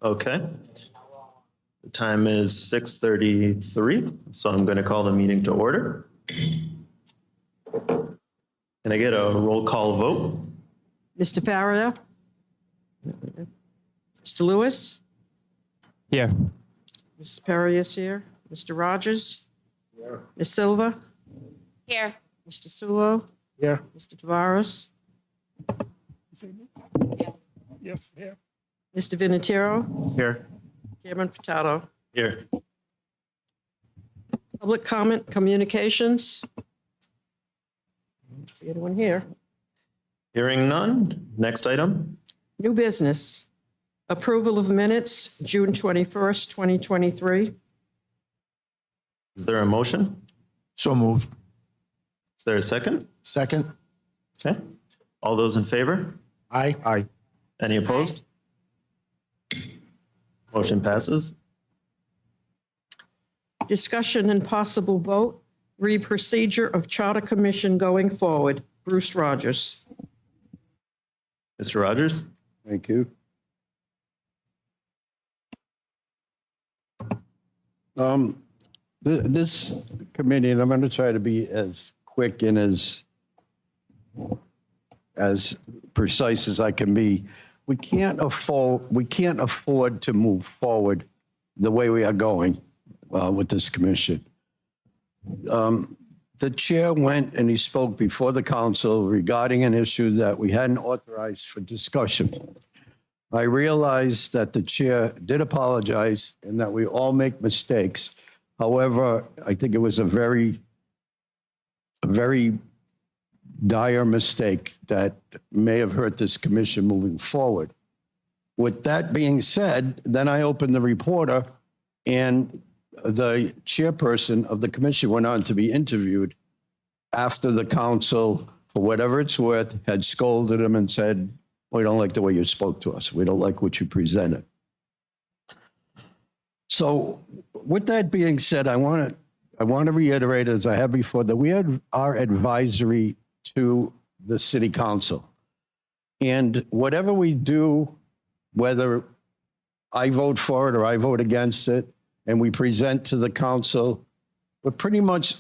Okay. The time is 6:33, so I'm going to call the meeting to order. Can I get a roll call vote? Mr. Farrier? Mr. Lewis? Here. Mrs. Perry is here. Mr. Rogers? Ms. Silva? Here. Mr. Sulo? Here. Mr. Tavares? Yes, here. Mr. Vinatiero? Here. Chairman Furtado? Here. Public comment, communications? Don't see anyone here. Hearing none. Next item. New business. Approval of minutes, June 21st, 2023. Is there a motion? So moved. Is there a second? Second. Okay. All those in favor? Aye. Aye. Any opposed? Motion passes. Discussion and possible vote, re-procedure of Charter Commission going forward. Bruce Rogers. Mr. Rogers? Thank you. This committee, and I'm going to try to be as quick and as precise as I can be. We can't afford to move forward the way we are going with this commission. The chair went and he spoke before the council regarding an issue that we hadn't authorized for discussion. I realized that the chair did apologize and that we all make mistakes. However, I think it was a very dire mistake that may have hurt this commission moving forward. With that being said, then I opened the reporter and the chairperson of the commission went on to be interviewed after the council, for whatever it's worth, had scolded him and said, "We don't like the way you spoke to us. We don't like what you presented." So with that being said, I want to reiterate, as I have before, that we are advisory to the city council. And whatever we do, whether I vote for it or I vote against it, and we present to the council, we're pretty much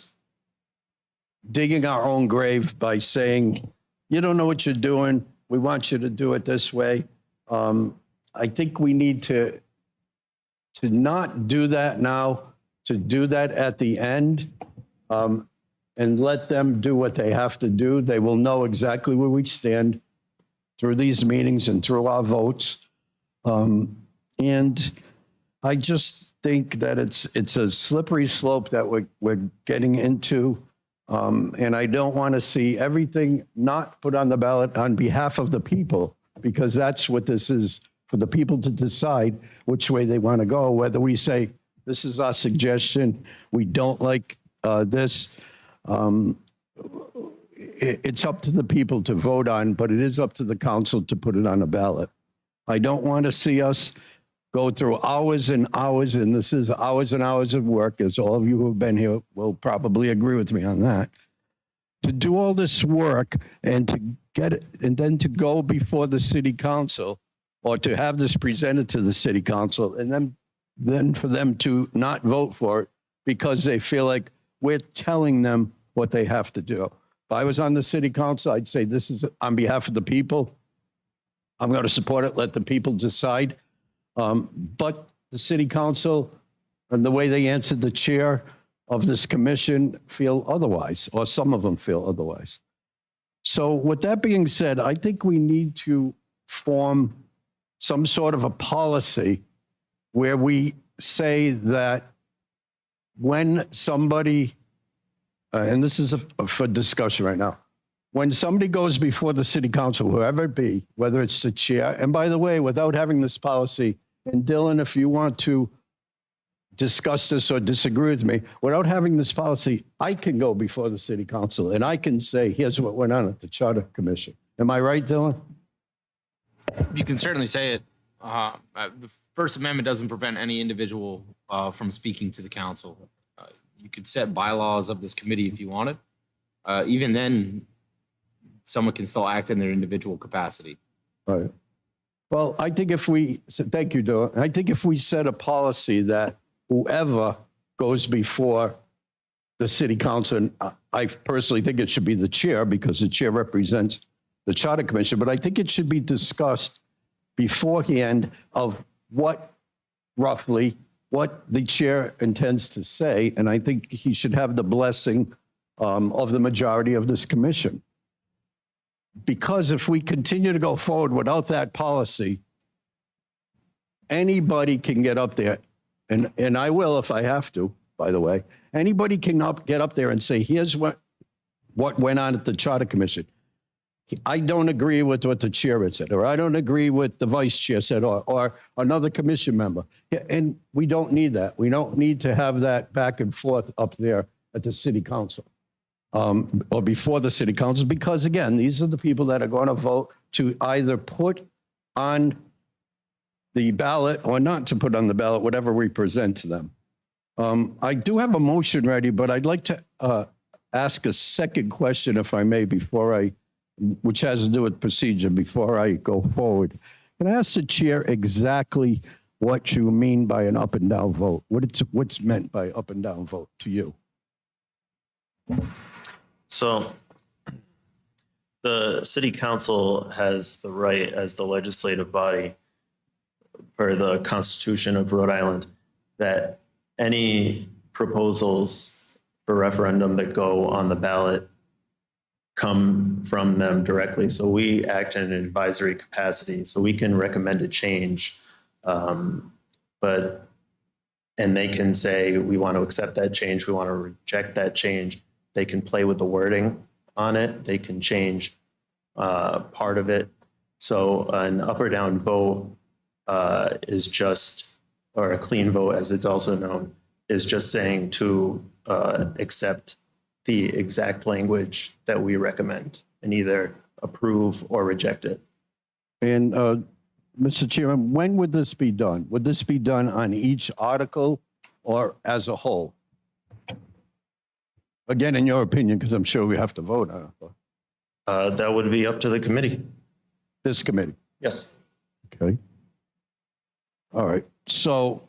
digging our own grave by saying, you don't know what you're doing. We want you to do it this way. I think we need to not do that now, to do that at the end, and let them do what they have to do. They will know exactly where we stand through these meetings and through our votes. And I just think that it's a slippery slope that we're getting into. And I don't want to see everything not put on the ballot on behalf of the people, because that's what this is, for the people to decide which way they want to go, whether we say, this is our suggestion, we don't like this. It's up to the people to vote on, but it is up to the council to put it on a ballot. I don't want to see us go through hours and hours, and this is hours and hours of work, as all of you who have been here will probably agree with me on that, to do all this work and to get it, and then to go before the city council, or to have this presented to the city council, and then for them to not vote for it because they feel like we're telling them what they have to do. If I was on the city council, I'd say, this is on behalf of the people. I'm going to support it. Let the people decide. But the city council and the way they answered the chair of this commission feel otherwise, or some of them feel otherwise. So with that being said, I think we need to form some sort of a policy where we say that when somebody, and this is for discussion right now, when somebody goes before the city council, whoever it be, whether it's the chair, and by the way, without having this policy, and Dylan, if you want to discuss this or disagree with me, without having this policy, I can go before the city council and I can say, here's what went on at the Charter Commission. Am I right, Dylan? You can certainly say it. The First Amendment doesn't prevent any individual from speaking to the council. You could set bylaws of this committee if you wanted. Even then, someone can still act in their individual capacity. Right. Well, I think if we, thank you, Joe. I think if we set a policy that whoever goes before the city council, and I personally think it should be the chair because the chair represents the charter commission, but I think it should be discussed beforehand of what the chair intends to say. And I think he should have the blessing of the majority of this commission. Because if we continue to go forward without that policy, anybody can get up there, and I will if I have to, by the way. Anybody can get up there and say, here's what went on at the Charter Commission. I don't agree with what the chair had said, or I don't agree with the vice chair said, or another commission member. And we don't need that. We don't need to have that back and forth up there at the city council. Or before the city council, because again, these are the people that are going to vote to either put on the ballot or not to put on the ballot, whatever we present to them. I do have a motion ready, but I'd like to ask a second question, if I may, which has to do with procedure, before I go forward. Can I ask the chair exactly what you mean by an up and down vote? What's meant by up and down vote to you? So the city council has the right as the legislative body per the Constitution of Rhode Island that any proposals for referendum that go on the ballot come from them directly. So we act in an advisory capacity, so we can recommend a change. And they can say, we want to accept that change, we want to reject that change. They can play with the wording on it. They can change part of it. So an up or down vote is just, or a clean vote as it's also known, is just saying to accept the exact language that we recommend and either approve or reject it. And Mr. Chairman, when would this be done? Would this be done on each article or as a whole? Again, in your opinion, because I'm sure we have to vote on it. That would be up to the committee. This committee. Yes. Okay. All right. So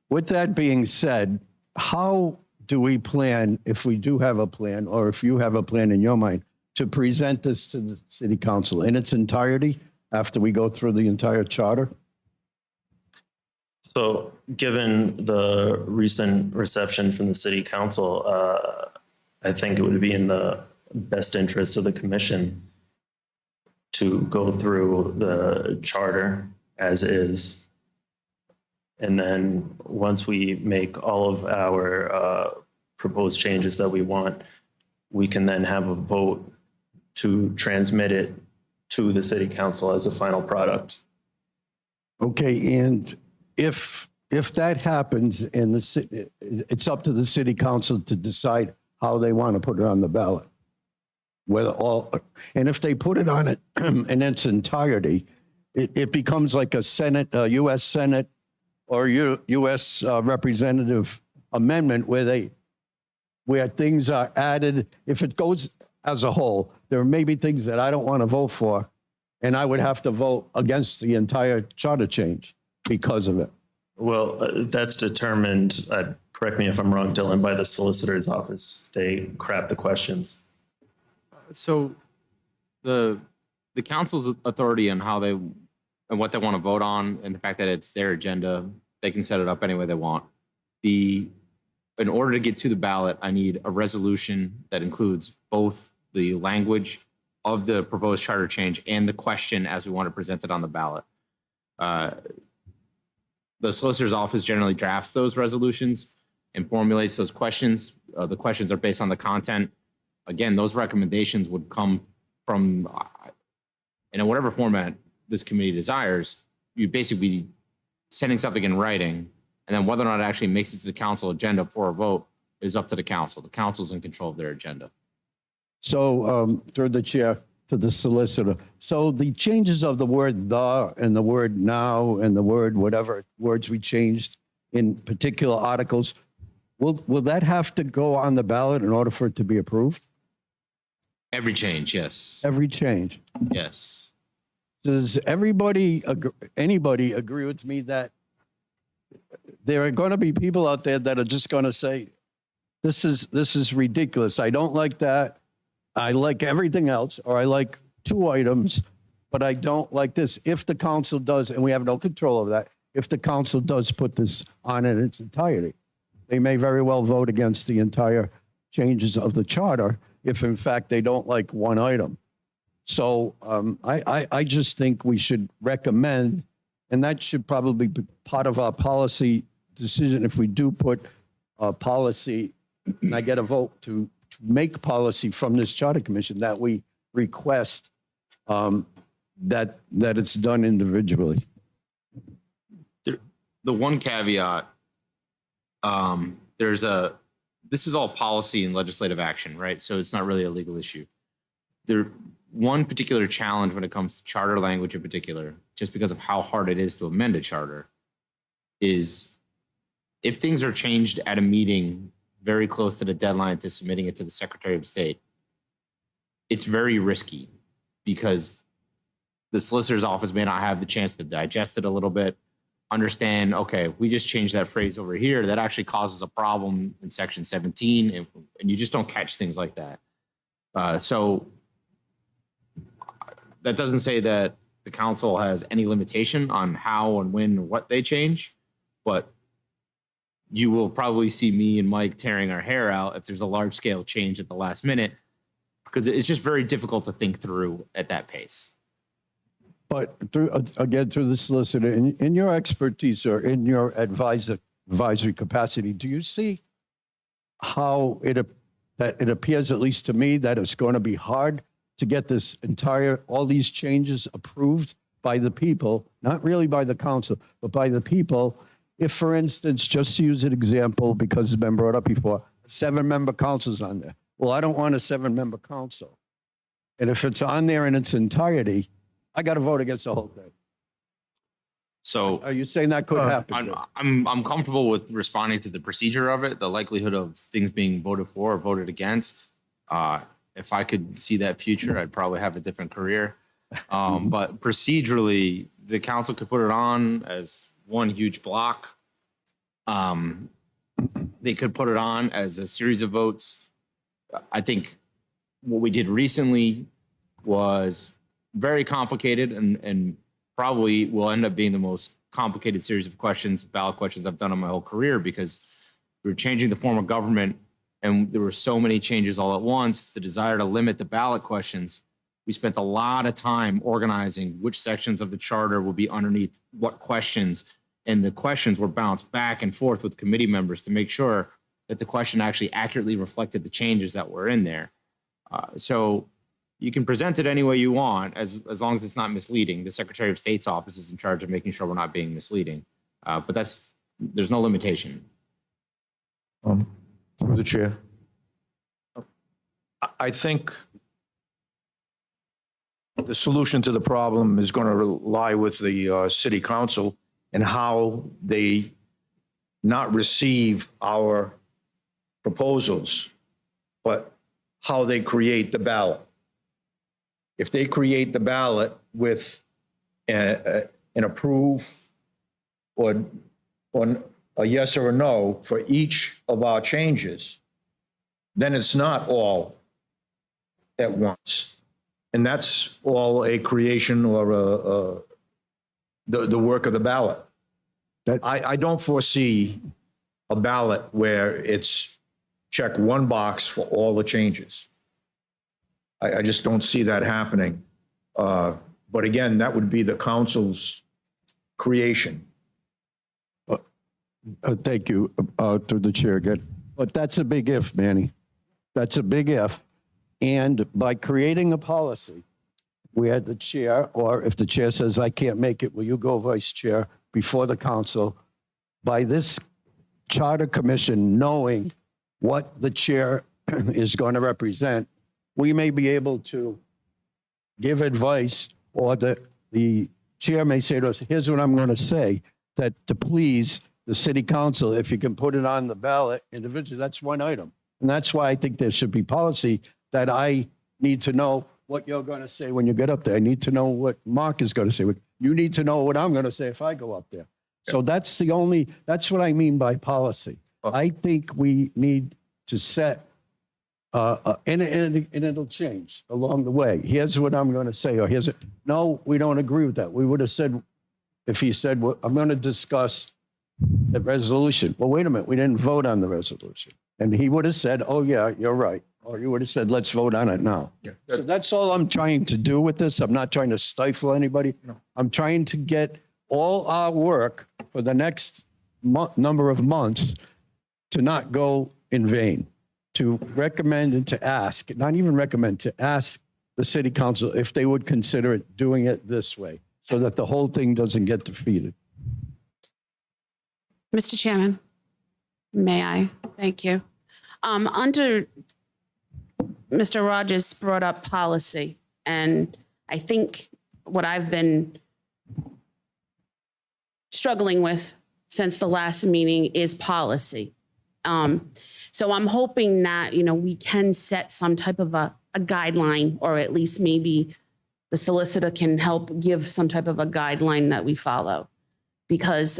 with that being said, how do we plan, if we do have a plan, or if you have a plan in your mind, to present this to the city council in its entirety after we go through the entire charter? So given the recent reception from the city council, I think it would be in the best interest of the commission to go through the charter as is. And then once we make all of our proposed changes that we want, we can then have a vote to transmit it to the city council as a final product. Okay, and if that happens and it's up to the city council to decide how they want to put it on the ballot, and if they put it on it in its entirety, it becomes like a U.S. Senate or U.S. representative amendment where things are added. If it goes as a whole, there may be things that I don't want to vote for, and I would have to vote against the entire charter change because of it. Well, that's determined, correct me if I'm wrong, Dylan, by the solicitor's office. They craft the questions. So the council's authority on how they and what they want to vote on, and the fact that it's their agenda, they can set it up any way they want. In order to get to the ballot, I need a resolution that includes both the language of the proposed charter change and the question as we want to present it on the ballot. The solicitor's office generally drafts those resolutions and formulates those questions. The questions are based on the content. Again, those recommendations would come from, in whatever format this committee desires, you'd basically be sending something in writing, and then whether or not it actually makes it to the council agenda for a vote is up to the council. The council's in control of their agenda. So through the chair to the solicitor. So the changes of the word "the" and the word "now" and the word whatever words we changed in particular articles, will that have to go on the ballot in order for it to be approved? Every change, yes, Every change. yes. Does anybody agree with me that there are going to be people out there that are just going to say, this is ridiculous. I don't like that. I like everything else, or I like 2 items, but I don't like this. If the council does, and we have no control of that, if the council does put this on in its entirety, they may very well vote against the entire changes of the charter if in fact they don't like 1 item. So I just think we should recommend, and that should probably be part of our policy decision if we do put a policy, and I get a vote to make policy from this charter commission, that we request that it's done individually. The one caveat, this is all policy and legislative action, right? So it's not really a legal issue. One particular challenge when it comes to charter language in particular, just because of how hard it is to amend a charter, is if things are changed at a meeting very close to the deadline to submitting it to the Secretary of State, it's very risky because the solicitor's office may not have the chance to digest it a little bit, understand, okay, we just changed that phrase over here. That actually causes a problem in section 17, and you just don't catch things like that. So that doesn't say that the council has any limitation on how and when and what they change, but you will probably see me and Mike tearing our hair out if there's a large scale change at the last minute, because it's just very difficult to think through at that pace. But through the solicitor, in your expertise or in your advisory capacity, do you see how that it appears, at least to me, that it's going to be hard to get all these changes approved by the people, not really by the council, but by the people? If, for instance, just to use an example, because it's been brought up before, 7-member council's on there. Well, I don't want a 7-member council. And if it's on there in its entirety, I got to vote against the whole thing. So Are you saying that could happen? I'm comfortable with responding to the procedure of it, the likelihood of things being voted for or voted against. If I could see that future, I'd probably have a different career. But procedurally, the council could put it on as one huge block. They could put it on as a series of votes. I think what we did recently was very complicated and probably will end up being the most complicated series of questions, ballot questions I've done in my whole career, because we were changing the form of government and there were so many changes all at once. The desire to limit the ballot questions, we spent a lot of time organizing which sections of the charter will be underneath what questions, and the questions were bounced back and forth with committee members to make sure that the question actually accurately reflected the changes that were in there. So you can present it any way you want, as long as it's not misleading. The Secretary of State's office is in charge of making sure we're not being misleading. But there's no limitation. Through the chair. I think the solution to the problem is going to lie with the city council and how they not receive our proposals, but how they create the ballot. If they create the ballot with an approve or a yes or a no for each of our changes, then it's not all at once. And that's all a creation or the work of the ballot. I don't foresee a ballot where it's check one box for all the changes. I just don't see that happening. But again, that would be the council's creation. Thank you, through the chair again. But that's a big if, Manny. That's a big if. And by creating a policy, we had the chair, or if the chair says, I can't make it, will you go vice chair before the council? By this charter commission knowing what the chair is going to represent, we may be able to give advice, or the chair may say to us, here's what I'm going to say, that to please the city council, if you can put it on the ballot individually, that's one item. And that's why I think there should be policy that I need to know what you're going to say when you get up there. I need to know what Mark is going to say. You need to know what I'm going to say if I go up there. So that's what I mean by policy. I think we need to set, and it'll change along the way. Here's what I'm going to say, or here's it. No, we don't agree with that. We would have said, if he said, well, I'm going to discuss the resolution. Well, wait a minute, we didn't vote on the resolution. And he would have said, oh yeah, you're right. Or you would have said, let's vote on it now. So that's all I'm trying to do with this. I'm not trying to stifle anybody. I'm trying to get all our work for the next number of months to not go in vain, to recommend and to ask, not even recommend, to ask the city council if they would consider it, doing it this way, so that the whole thing doesn't get defeated. Mr. Chairman, may I? Thank you. Under Mr. Rogers brought up policy, and I think what I've been struggling with since the last meeting is policy. So I'm hoping that, we can set some type of a guideline, or at least maybe the solicitor can help give some type of a guideline that we follow. Because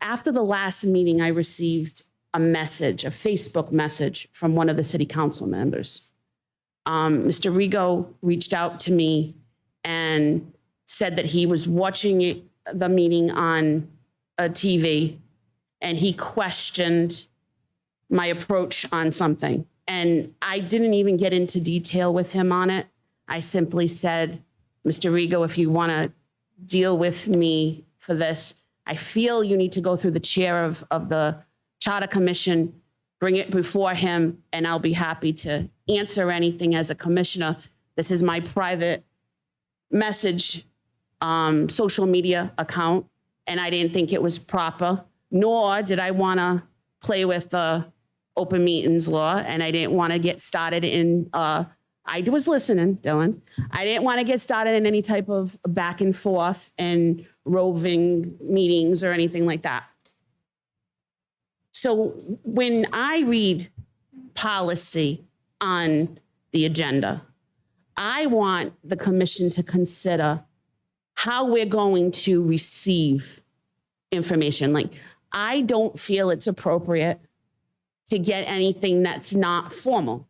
after the last meeting, I received a Facebook message from one of the city council members. Mr. Rigo reached out to me and said that he was watching the meeting on a TV, and he questioned my approach on something. And I didn't even get into detail with him on it. I simply said, Mr. Rigo, if you want to deal with me for this, I feel you need to go through the chair of the Charter Commission, bring it before him, and I'll be happy to answer anything as a commissioner. This is my private message, social media account, and I didn't think it was proper, nor did I want to play with the open meetings law, and I didn't want to get started in, I was listening, Dylan. I didn't want to get started in any type of back and forth and roving meetings or anything like that. So when I read policy on the agenda, I want the commission to consider how we're going to receive information. Like, I don't feel it's appropriate to get anything that's not formal.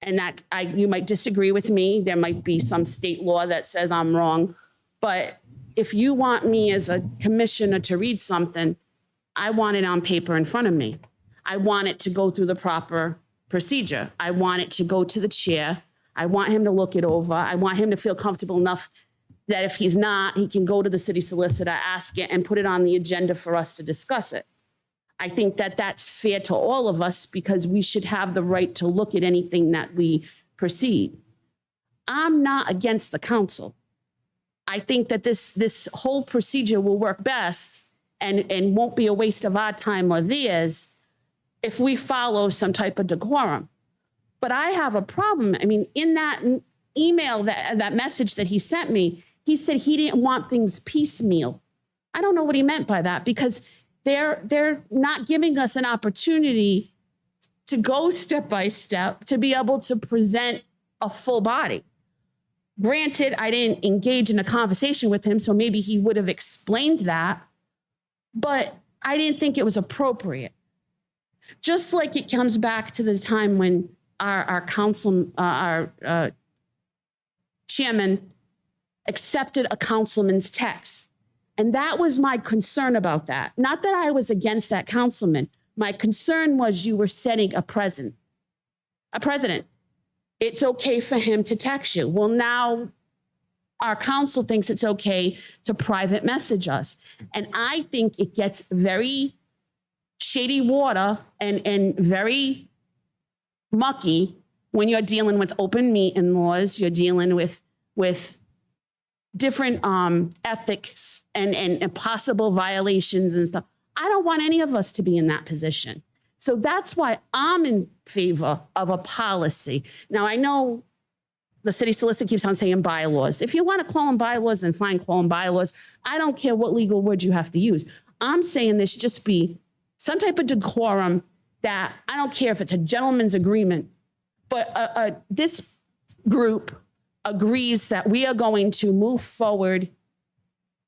And that you might disagree with me. There might be some state law that says I'm wrong. But if you want me as a commissioner to read something, I want it on paper in front of me. I want it to go through the proper procedure. I want it to go to the chair. I want him to look it over. I want him to feel comfortable enough that if he's not, he can go to the city solicitor, ask it, and put it on the agenda for us to discuss it. I think that that's fair to all of us, because we should have the right to look at anything that we proceed. I'm not against the council. I think that this whole procedure will work best and won't be a waste of our time or theirs if we follow some type of decorum. But I have a problem. I mean, in that email, that message that he sent me, he said he didn't want things piecemeal. I don't know what he meant by that, because they're not giving us an opportunity to go step by step to be able to present a full body. Granted, I didn't engage in a conversation with him, so maybe he would have explained that, but I didn't think it was appropriate. Just like it comes back to the time when our council, our chairman accepted a councilman's text. And that was my concern about that. Not that I was against that councilman. My concern was you were setting a precedent. It's okay for him to text you. Well, now our council thinks it's okay to private message us. And I think it gets very shady water and very mucky when you're dealing with open meeting laws, you're dealing with different ethics and possible violations and stuff. I don't want any of us to be in that position. So that's why I'm in favor of a policy. Now, I know the city solicitor keeps on saying bylaws. If you want to call them bylaws, then fine, call them bylaws. I don't care what legal word you have to use. I'm saying there should just be some type of decorum that, I don't care if it's a gentleman's agreement, but this group agrees that we are going to move forward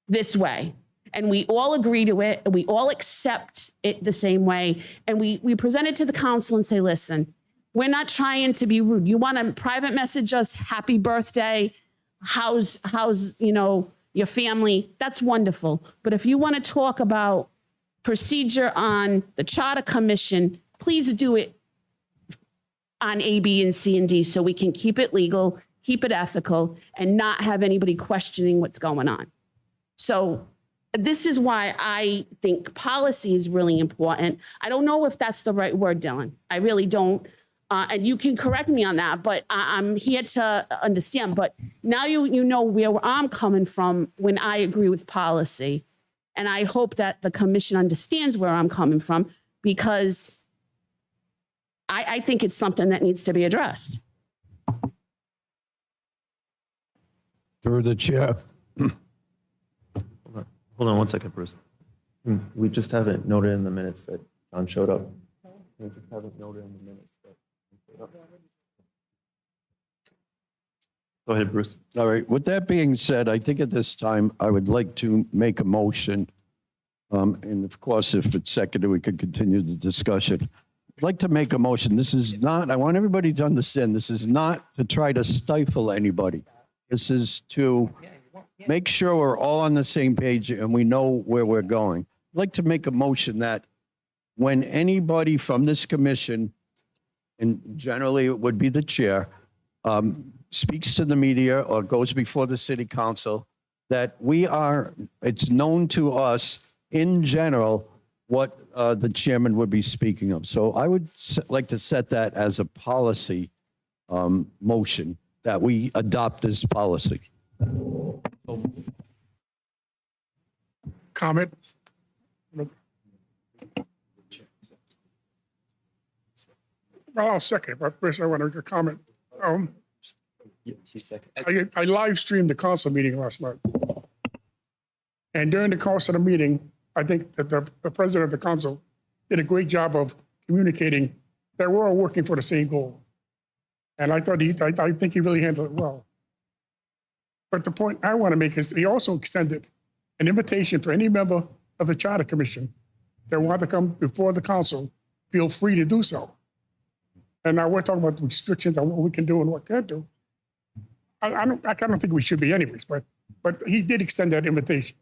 this way. And we all agree to it, and we all accept it the same way. And we present it to the council and say, listen, we're not trying to be rude. You want to private message us, happy birthday, how's, your family? That's wonderful. But if you want to talk about procedure on the Charter Commission, please do it on A, B, and C, and D, so we can keep it legal, keep it ethical, and not have anybody questioning what's going on. So this is why I think policy is really important. I don't know if that's the right word, Dylan. I really don't. And you can correct me on that, but I'm here to understand. But now you know where I'm coming from when I agree with policy. And I hope that the commission understands where I'm coming from, because I think it's something that needs to be addressed. Through the chair. Hold on one second, Bruce. We just haven't noted in the minutes that John showed up. We just haven't noted in the minutes that he showed up. Go ahead, Bruce. All right. With that being said, I think at this time, I would like to make a motion. And of course, if it's seconded, we could continue the discussion. I'd like to make a motion. This is not, I want everybody to understand, this is not to try to stifle anybody. This is to make sure we're all on the same page and we know where we're going. I'd like to make a motion that when anybody from this commission, and generally it would be the chair, speaks to the media or goes before the city council, that it's known to us in general what the chairman would be speaking of. So I would like to set that as a policy motion, that we adopt this policy. Comment? Well, I'll second, but first I want to make a comment. I live streamed the council meeting last night. And during the course of the meeting, I think that the president of the council did a great job of communicating that we're all working for the same goal. And I think he really handled it well. But the point I want to make is he also extended an invitation for any member of the Charter Commission that want to come before the council, feel free to do so. And now we're talking about restrictions on what we can do and what can't do. I don't think we should be anyways, but he did extend that invitation.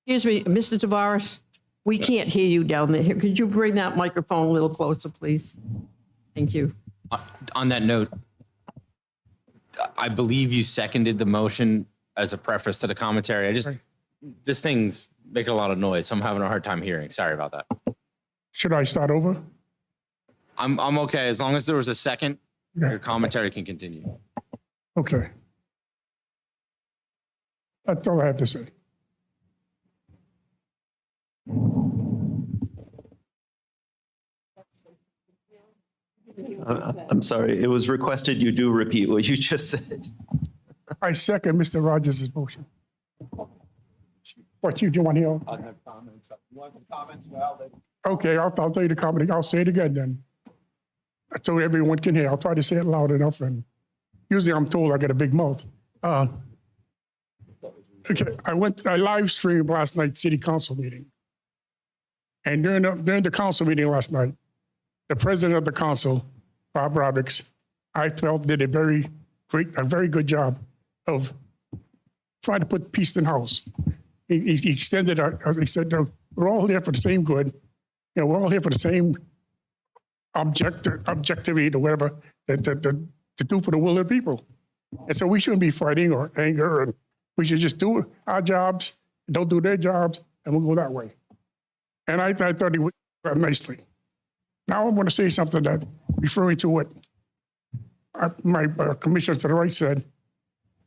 Excuse me, Mr. Tavares, we can't hear you down there. Could you bring that microphone a little closer, please? Thank you. On that note, I believe you seconded the motion as a preface to the commentary. This thing's making a lot of noise, so I'm having a hard time hearing. Sorry about that. Should I start over? I'm okay. As long as there was a second, your commentary can continue. Okay. That's all I have to say. I'm sorry. It was requested you do repeat what you just said. I second Mr. Rogers' motion. What, you want to hear? Okay, I'll tell you the comment. I'll say it again then. So everyone can hear. I'll try to say it loud enough. And usually I'm told I got a big mouth. Okay, I live streamed last night's city council meeting. And during the council meeting last night, the president of the council, Bob Roberts, I felt did a very good job of trying to put peace in the house. He extended he said, we're all here for the same good. You know, we're all here for the same objectivity to whatever, to do for the will of the people. And so we shouldn't be fighting or anger, and we should just do our jobs, don't do their jobs, and we'll go that way. And I thought he would nicely. Now I'm going to say something that, referring to what my commissioner to the right said,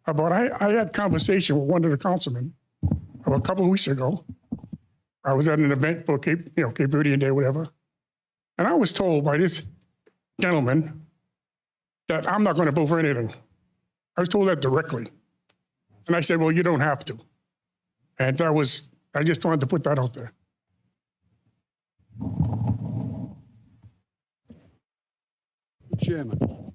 about I had a conversation with one of the councilmen a couple of weeks ago. I was at an event for Cape Verdean Day, whatever. And I was told by this gentleman that I'm not going to vote for anything. I was told that directly. And I said, well, you don't have to. And I just wanted to put that out there. Chairman,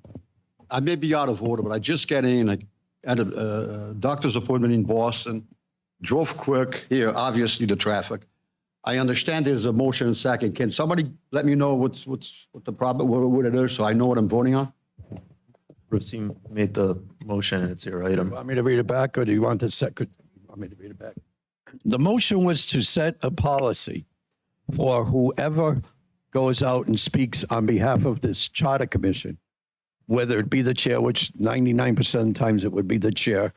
I may be out of order, but I just got in. I had a doctor's appointment in Boston, drove quick here, obviously the traffic. I understand there's a motion and second. Can somebody let me know what the problem, what it is, so I know what I'm voting on? Bruce, you made the motion. It's your item. Want me to read it back, or do you want the second? Want me to read it back? The motion was to set a policy for whoever goes out and speaks on behalf of this charter commission, whether it be the chair, which 99% of the times it would be the chair,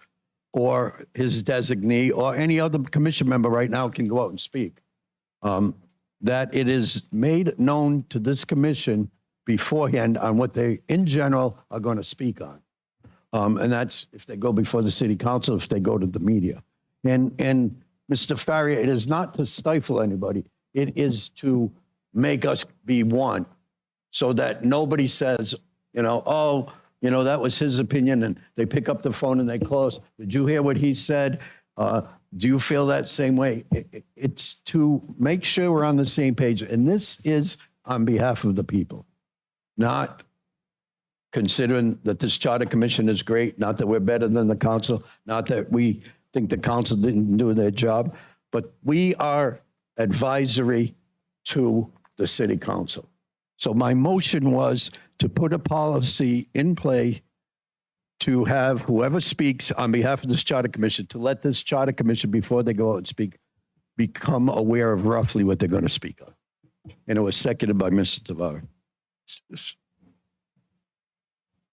or his designee, or any other commission member right now can go out and speak. That it is made known to this commission beforehand on what they, in general, are going to speak on. And that's if they go before the city council, if they go to the media. And Mr. Faria, it is not to stifle anybody. It is to make us be one so that nobody says, oh, that was his opinion, and they pick up the phone and they close. Did you hear what he said? Do you feel that same way? It's to make sure we're on the same page. And this is on behalf of the people, not considering that this charter commission is great, not that we're better than the council, not that we think the council didn't do their job, but we are advisory to the city council. So my motion was to put a policy in play to have whoever speaks on behalf of this charter commission, to let this charter commission, before they go out and speak, become aware of roughly what they're going to speak on. And it was seconded by Mr. Tavares.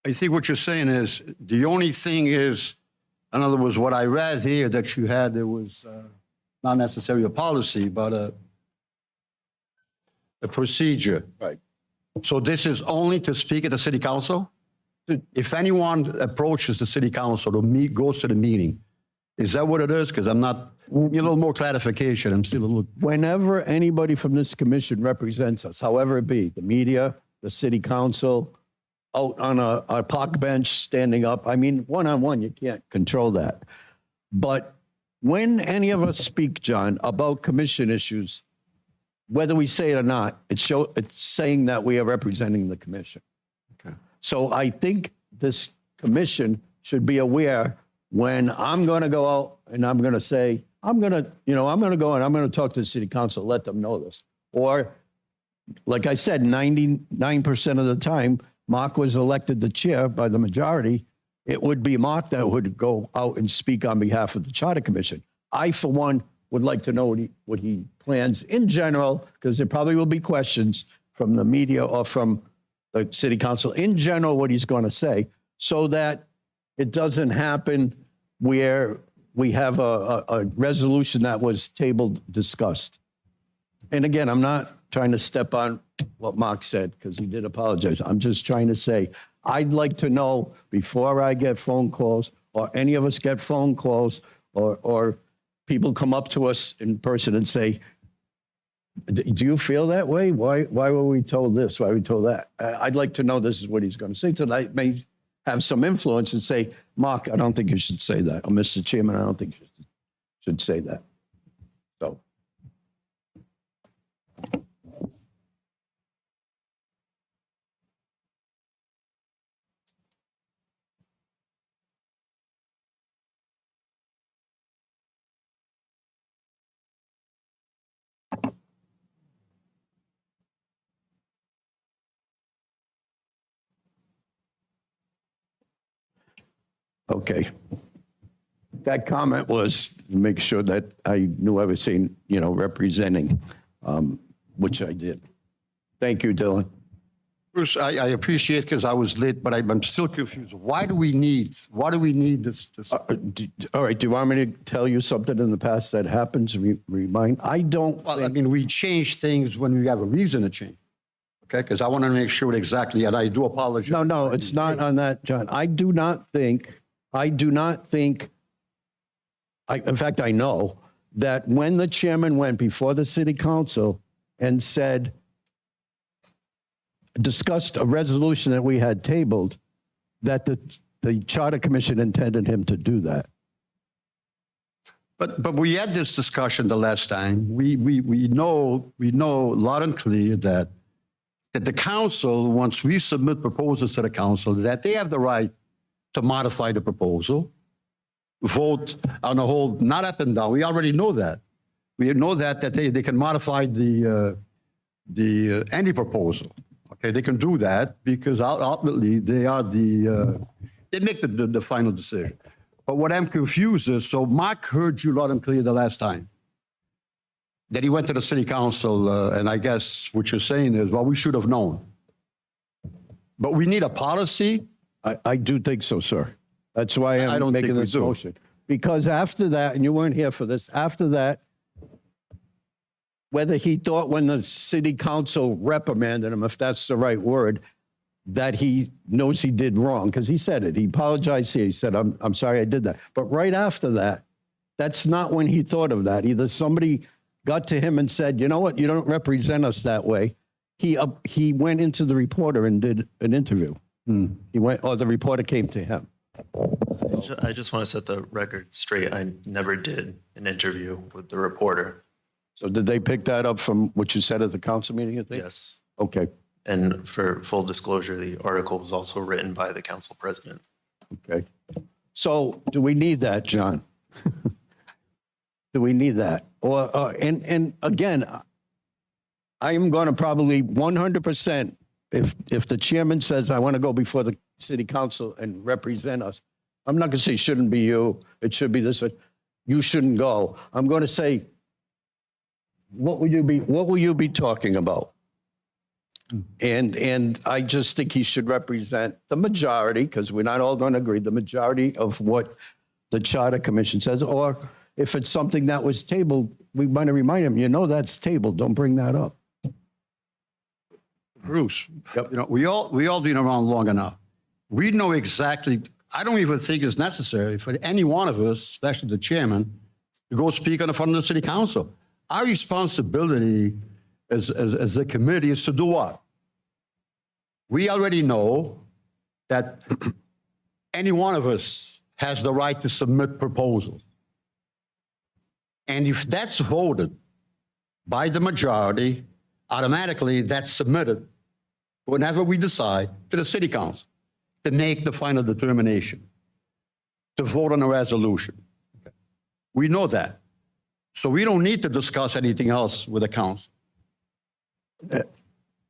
I think what you're saying is, the only thing is, in other words, what I read here that you had, there was not necessarily a policy, but a procedure. Right. So this is only to speak at the city council? If anyone approaches the city council to meet, goes to the meeting, is that what it is? Because I'm not, a little more clarification. I'm still a little. Whenever anybody from this commission represents us, however it be, the media, the city council, out on a park bench, standing up, I mean, one-on-one, you can't control that. But when any of us speak, John, about commission issues, whether we say it or not, it's saying that we are representing the commission. Okay. So I think this commission should be aware when I'm going to go out and I'm going to say, I'm going to go and I'm going to talk to the city council, let them know this. Or, like I said, 99% of the time, Mark was elected the chair by the majority. It would be Mark that would go out and speak on behalf of the Charter Commission. I, for one, would like to know what he plans in general, because there probably will be questions from the media or from the city council in general, what he's going to say, so that it doesn't happen where we have a resolution that was tabled, discussed. And again, I'm not trying to step on what Mark said, because he did apologize. I'm just trying to say, I'd like to know before I get phone calls, or any of us get phone calls, or people come up to us in person and say, do you feel that way? Why were we told this? Why were we told that? I'd like to know this is what he's going to say, so that I may have some influence and say, Mark, I don't think you should say that. Or Mr. Chairman, I don't think you should say that. So. Okay. That comment was to make sure that I knew I was saying, representing, which I did. Thank you, Dylan. Bruce, I appreciate, because I was late, but I'm still confused. Why do we need this? All right. Do you want me to tell you something in the past that happens? Remind? I don't. Well, I mean, we change things when we have a reason to change. Okay, because I want to make sure exactly, and I do apologize. No, it's not on that, John. I do not think, in fact, I know that when the chairman went before the city council and discussed a resolution that we had tabled, that the Charter Commission intended him to do that. But we had this discussion the last time. We know loud and clear that that the council, once we submit proposals to the council, that they have the right to modify the proposal, vote on the whole, not up and down. We already know that. We know that they can modify any proposal. Okay, they can do that because ultimately they are they make the final decision. But what I'm confused is, so Mark heard you loud and clear the last time that he went to the city council, and I guess what you're saying is, well, we should have known. But we need a policy. I do think so, sir. That's why I I'm don't think making we this do. motion. Because after that, and you weren't here for this, after that, whether he thought when the city council reprimanded him, if that's the right word, that he knows he did wrong, because he said it. He apologized here. He said, I'm sorry I did that. But right after that, that's not when he thought of that. Either somebody got to him and said, you know what, you don't represent us that way. He went into the reporter and did an interview. He went, or the reporter came to him. I just want to set the record straight. I never did an interview with the reporter. So did they pick that up from what you said at the council meeting, I think? Yes. Okay, And for full disclosure, the article was also written by the council president. okay. So do we need that, John? Do we need that? And again, I am going to probably 100%, if the chairman says, I want to go before the city council and represent us, I'm not going to say shouldn't be you, it should be this, you shouldn't go. I'm going to say, what will you be talking about? And I just think he should represent the majority, because we're not all going to agree, the majority of what the Charter Commission says. Or if it's something that was tabled, we might remind him, that's tabled, don't bring that up. Bruce, we all been around long enough. We know exactly, I don't even think it's necessary for any one of us, especially the chairman, to go speak on the front of the city council. Our responsibility as a committee is to do what? We already know that any one of us has the right to submit proposals. And if that's voted by the majority, automatically that's submitted whenever we decide to the city council to make the final determination, to vote on a resolution. We know that. So we don't need to discuss anything else with the council.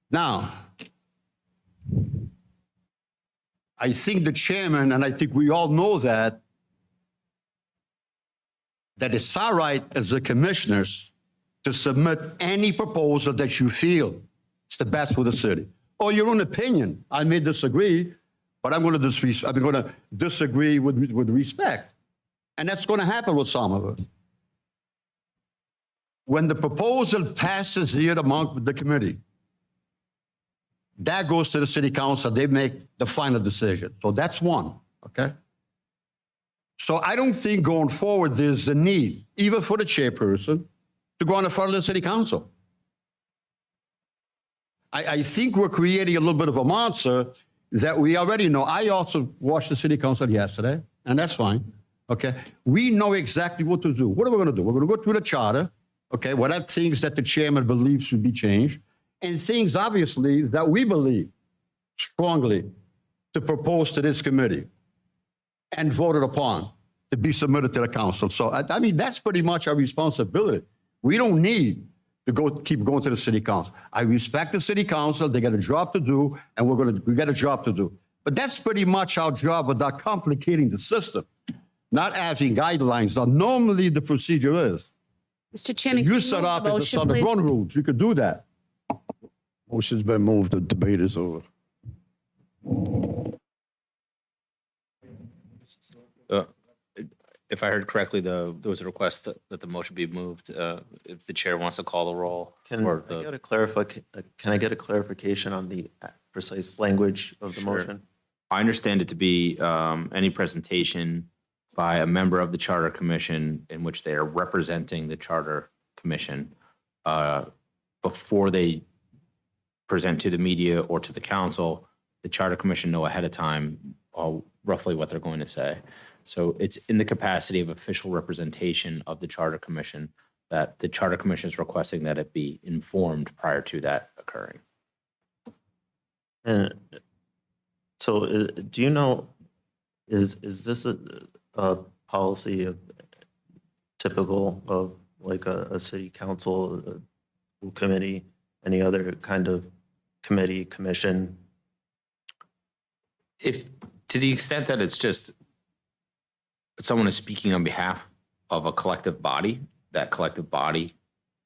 Now, I think the chairman, and I think we all know that it's our right as the commissioners to submit any proposal that you feel is the best for the city. Or your own opinion. I may disagree, but I'm going to disagree with respect. And that's going to happen with some of us. When the proposal passes here among the committee, that goes to the city council. They make the final decision. So that's one, okay? So I don't think going forward there's a need, even for the chairperson, to go on the front of the city council. I think we're creating a little bit of a monster that we already know. I also watched the city council yesterday, and that's fine, okay? We know exactly what to do. What are we going to do? We're going to go through the charter, okay? What are things that the chairman believes should be changed, and things, obviously, that we believe strongly to propose to this committee and voted upon to be submitted to the council. So, I mean, that's pretty much our responsibility. We don't need to keep going to the city council. I respect the city council. They got a job to do, and we got a job to do. But that's pretty much our job without complicating the system, not having guidelines. Now, normally the procedure is, Mr. Chairman, can you you set move up the as a motion, set of please? ground rules. You could do that. Motion's been moved, the debate is over. If I heard correctly, there was a request that the motion be moved. If the chair wants to call the roll. Can or I get a clarification on the precise language of the Sure. motion? I understand it to be any presentation by a member of the Charter Commission in which they are representing the Charter Commission before they present to the media or to the council. The Charter Commission know ahead of time roughly what they're going to say. So it's in the capacity of official representation of the Charter Commission that the Charter Commission is requesting that it be informed prior to that occurring. And so do you know, is this a policy of typical of like a city council, a school committee, any other kind of committee, commission? If, to the extent that it's just someone is speaking on behalf of a collective body, that collective body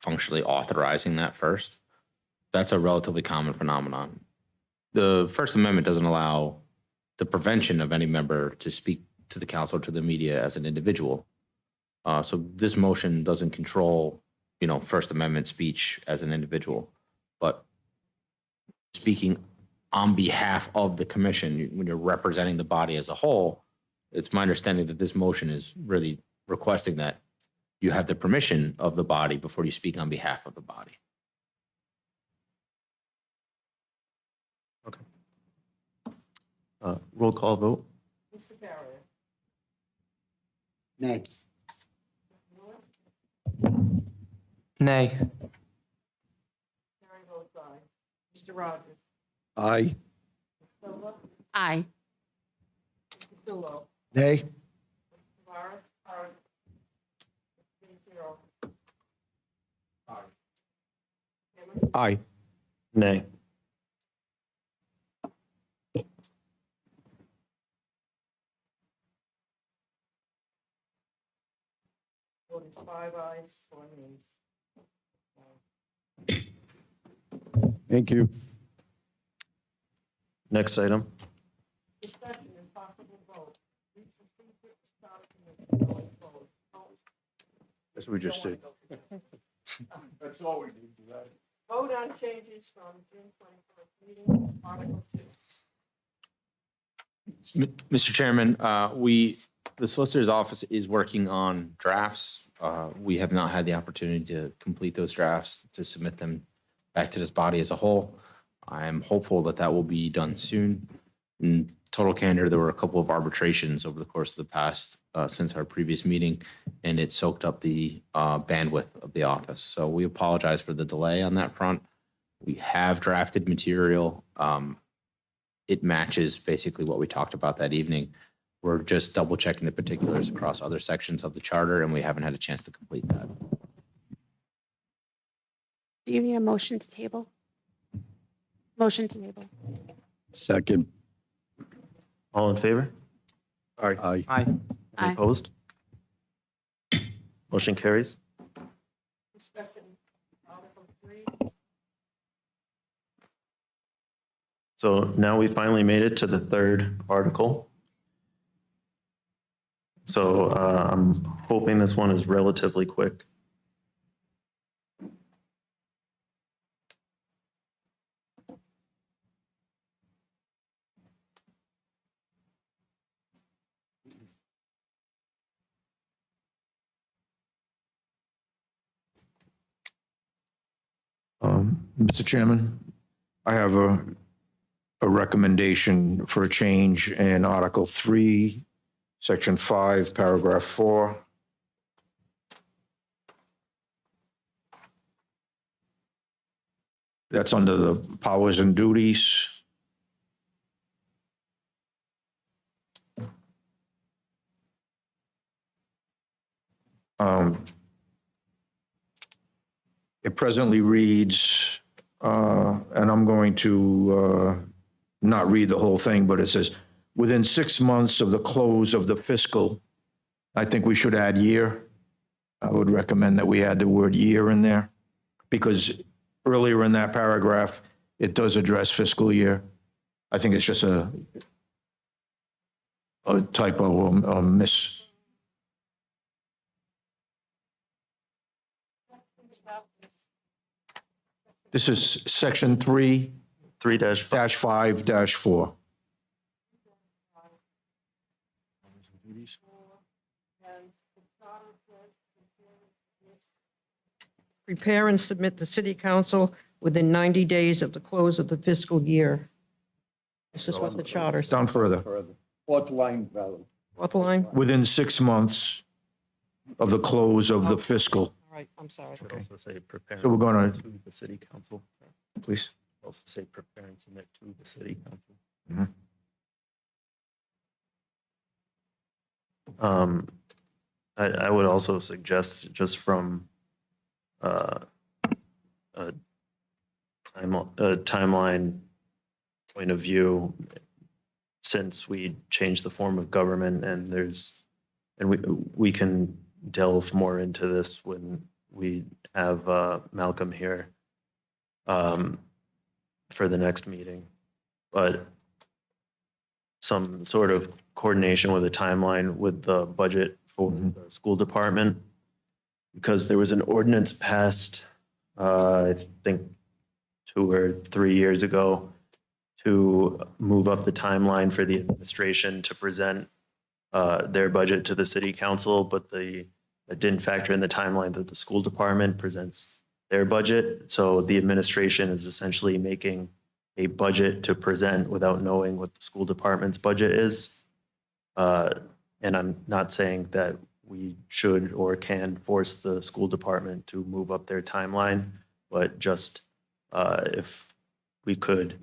functionally authorizing that first, that's a relatively common phenomenon. The First Amendment doesn't allow the prevention of any member to speak to the council or to the media as an individual. So this motion doesn't control, First Amendment speech as an individual, but speaking on behalf of the commission, when you're representing the body as a whole, it's my understanding that this motion is really requesting that you have the permission of the body before you speak on behalf of the body. Roll call vote? Nay. Nay. Mr. Rogers? Aye. Aye. Nay. Aye. Nay. Five ayes, 4 nays. Thank you. Next item. Discussion and possible vote. That's what we just did. That's all we need to that. Vote on changes from June 21st meeting, Article 2. Mr. Chairman, the Solicitor's Office is working on drafts. We have not had the opportunity to complete those drafts, to submit them back to this body as a whole. I am hopeful that that will be done soon. In total candor, there were a couple of arbitrations over the course of the past, since our previous meeting, and it soaked up the bandwidth of the office. So we apologize for the delay on that front. We have drafted material. It matches basically what we talked about that evening. We're just double checking the particulars across other sections of the charter, and we haven't had a chance to complete that. Do you need a motion to table? Motion to table. Second. All in favor? Aye. Aye. Any Aye. opposed? Motion carries. Discussion, Article 3. So now we finally made it to the third article. So I'm hoping this one is relatively quick. Mr. Chairman, I have a recommendation for a change in Article 3, Section 5, Paragraph 4. That's under the powers and duties. It presently reads, and I'm going to not read the whole thing, but it says, within 6 months of the close of the fiscal, I think we should add year. I would recommend that we add the word year in there, because earlier in that paragraph, it does address fiscal year. I think it's just a typo, a miss. This is Section 3 3-5. -5-4. Prepare and submit the city council within 90 days of the close of the fiscal year. This is what the charter says. Down further. Fourth line, Valerie. Fourth line? Within 6 months of the close of the fiscal. All right, I'm sorry. Should also say prepare So we're gonna- to the city council. Please. also say prepare and submit to the city council. Mhm. I would also suggest just from a timeline point of view, since we changed the form of government and we can delve more into this when we have Malcolm here for the next meeting. But some sort of coordination with a timeline with the budget for the school department, because there was an ordinance passed, I think 2 or 3 years ago, to move up the timeline for the administration to present their budget to the city council, but it didn't factor in the timeline that the school department presents their budget. So the administration is essentially making a budget to present without knowing what the school department's budget is. And I'm not saying that we should or can force the school department to move up their timeline, but just if we could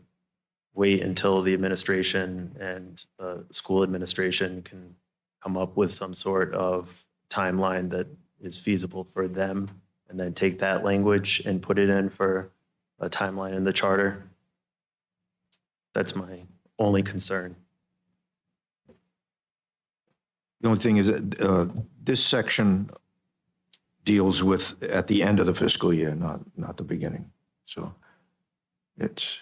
wait until the administration and the school administration can come up with some sort of timeline that is feasible for them, and then take that language and put it in for a timeline in the charter. That's my only concern. The only thing is that this section deals with at the end of the fiscal year, not the beginning. So it's,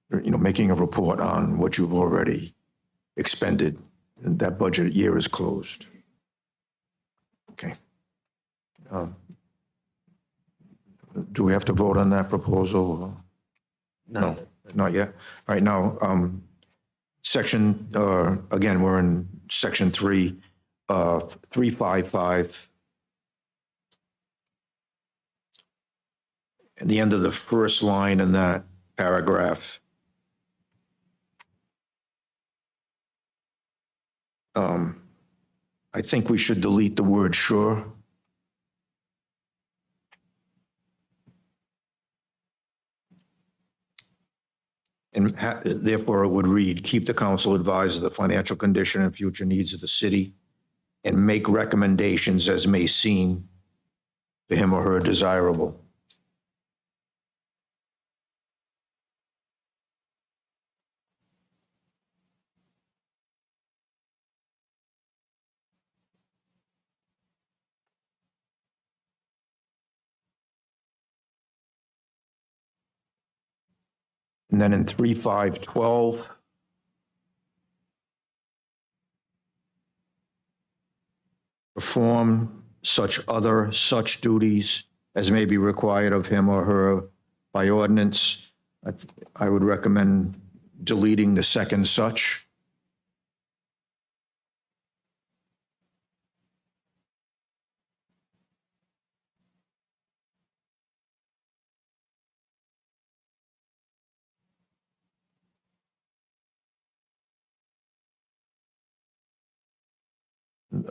making a report on what you've already expended, and that budget year is closed. Okay. Do we have to vote on that proposal? No, not yet. All right, now, section, again, we're in section 3, 355. At the end of the first line in that paragraph, I think we should delete the word sure. And therefore it would read, keep the council advised of the financial condition and future needs of the city and make recommendations as may seem to him or her desirable. And then in 3512, perform such duties as may be required of him or her by ordinance. I would recommend deleting the second such.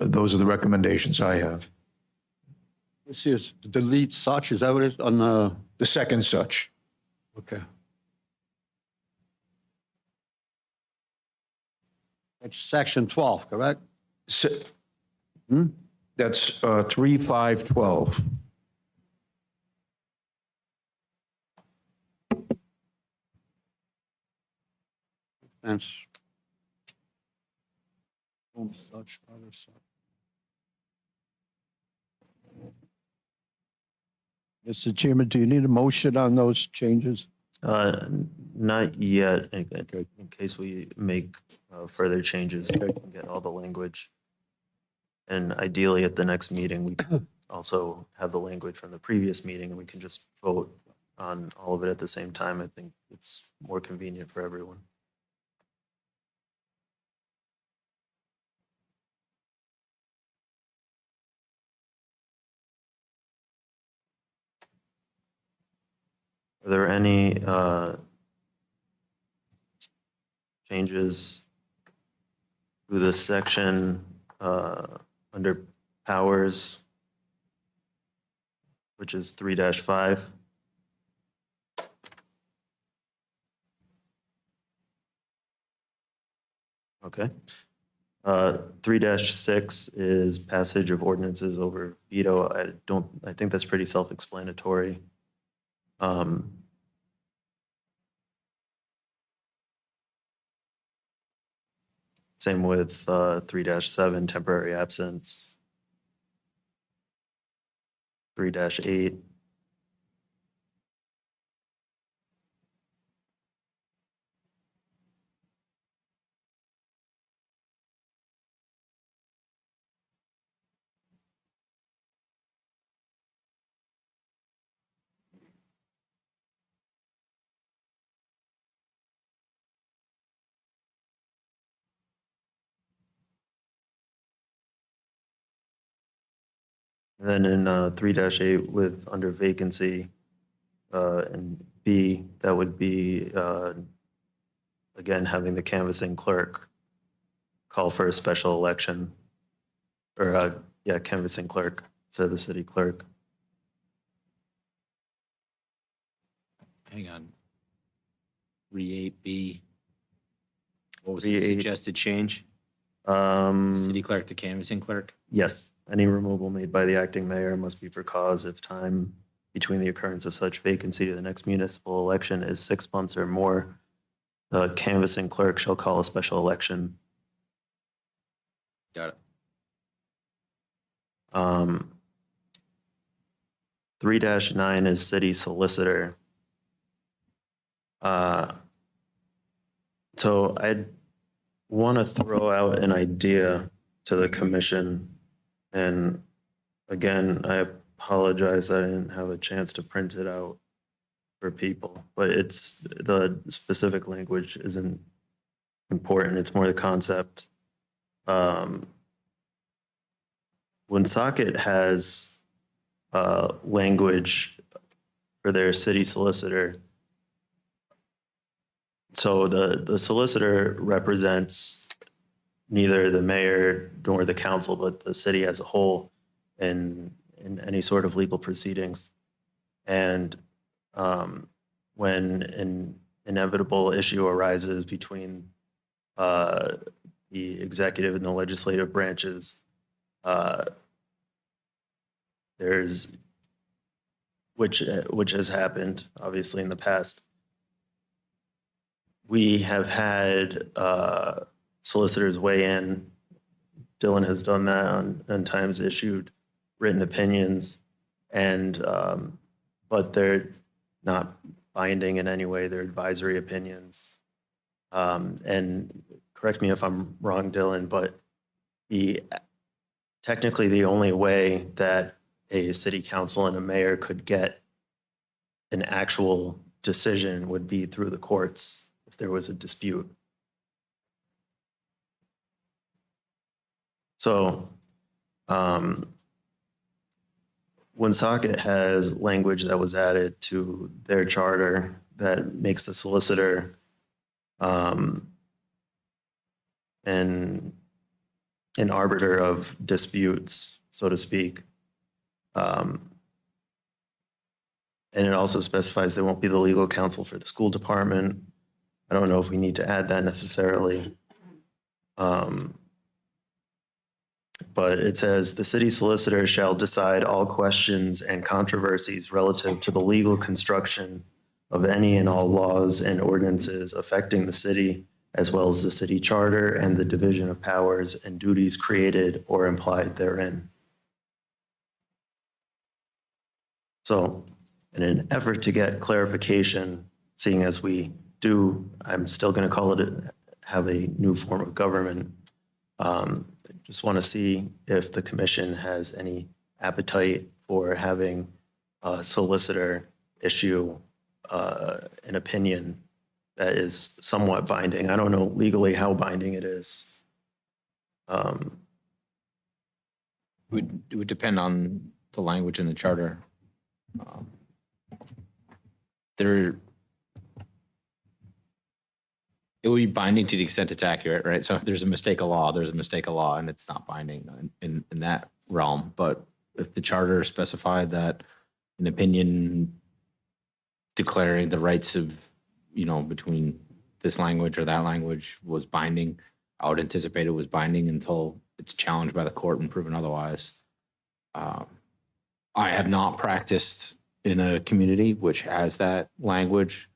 Those are the recommendations I have. This is delete such, is that what it is on, The second such. okay. That's section 12, correct? That's 3512. And such, other such. Mr. Chairman, do you need a motion on those changes? Not yet, in case we make further changes, we can get all the language. And ideally, at the next meeting, we can also have the language from the previous meeting, and we can just vote on all of it at the same time. I think it's more convenient for everyone. Are there any changes to this section under powers, which is 3-5? Okay. 3-6 is passage of ordinances over veto. I think that's pretty self-explanatory. Same with 3-7, temporary absence. 3-8. And then in 3-8 with under vacancy, and B, that would be, again, having the canvassing clerk call for a special election. Or, yeah, canvassing clerk instead of the city clerk. Hang on. 3-8B. What was the 3-8. suggested change? Um, City clerk to canvassing clerk? Yes, any removal made by the acting mayor must be for cause if time between the occurrence of such vacancy to the next municipal election is 6 months or more. The canvassing clerk shall call a special election. Got it. 3-9 is city solicitor. So I'd want to throw out an idea to the commission. And again, I apologize that I didn't have a chance to print it out for people, but it's the specific language isn't important. It's more the concept. Woonsocket has language for their city solicitor. So the solicitor represents neither the mayor nor the council, but the city as a whole in any sort of legal proceedings. And when an inevitable issue arises between the executive and the legislative branches, there's which has happened obviously in the past. We have had solicitors weigh in. Dylan has done that on times issued written opinions, and but they're not binding in any way. They're advisory opinions. And correct me if I'm wrong, Dylan, but technically the only way that a city council and a mayor could get an actual decision would be through the courts if there was a dispute. So Woonsocket has language that was added to their charter that makes the solicitor an arbiter of disputes, so to speak. And it also specifies there won't be the legal counsel for the school department. I don't know if we need to add that necessarily. But it says the city solicitor shall decide all questions and controversies relative to the legal construction of any and all laws and ordinances affecting the city, as well as the city charter and the division of powers and duties created or implied therein. So in an effort to get clarification, seeing as we do, I'm still going to call it have a new form of government. Just want to see if the commission has any appetite for having a solicitor issue an opinion that is somewhat binding. I don't know legally how binding it is. It would depend on the language in the charter. It would be binding to the extent it's accurate, right? So if there's a mistake of law, there's a mistake of law, and it's not binding in that realm. But if the charter specified that an opinion declaring the rights of, between this language or that language was binding, I would anticipate it was binding until it's challenged by the court and proven otherwise. I have not practiced in a community which has that language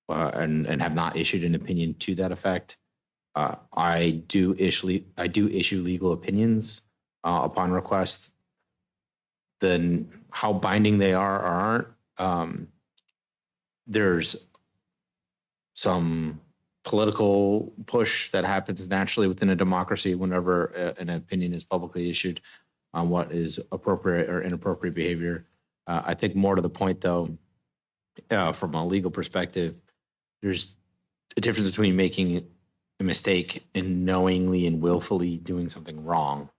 and have not issued an opinion to that effect. I do issue legal opinions upon request. Then how binding they are or aren't, there's some political push that happens naturally within a democracy whenever an opinion is publicly issued on what is appropriate or inappropriate behavior. I think more to the point, though, from a legal perspective, there's a difference between making a mistake and knowingly and willfully doing something wrong.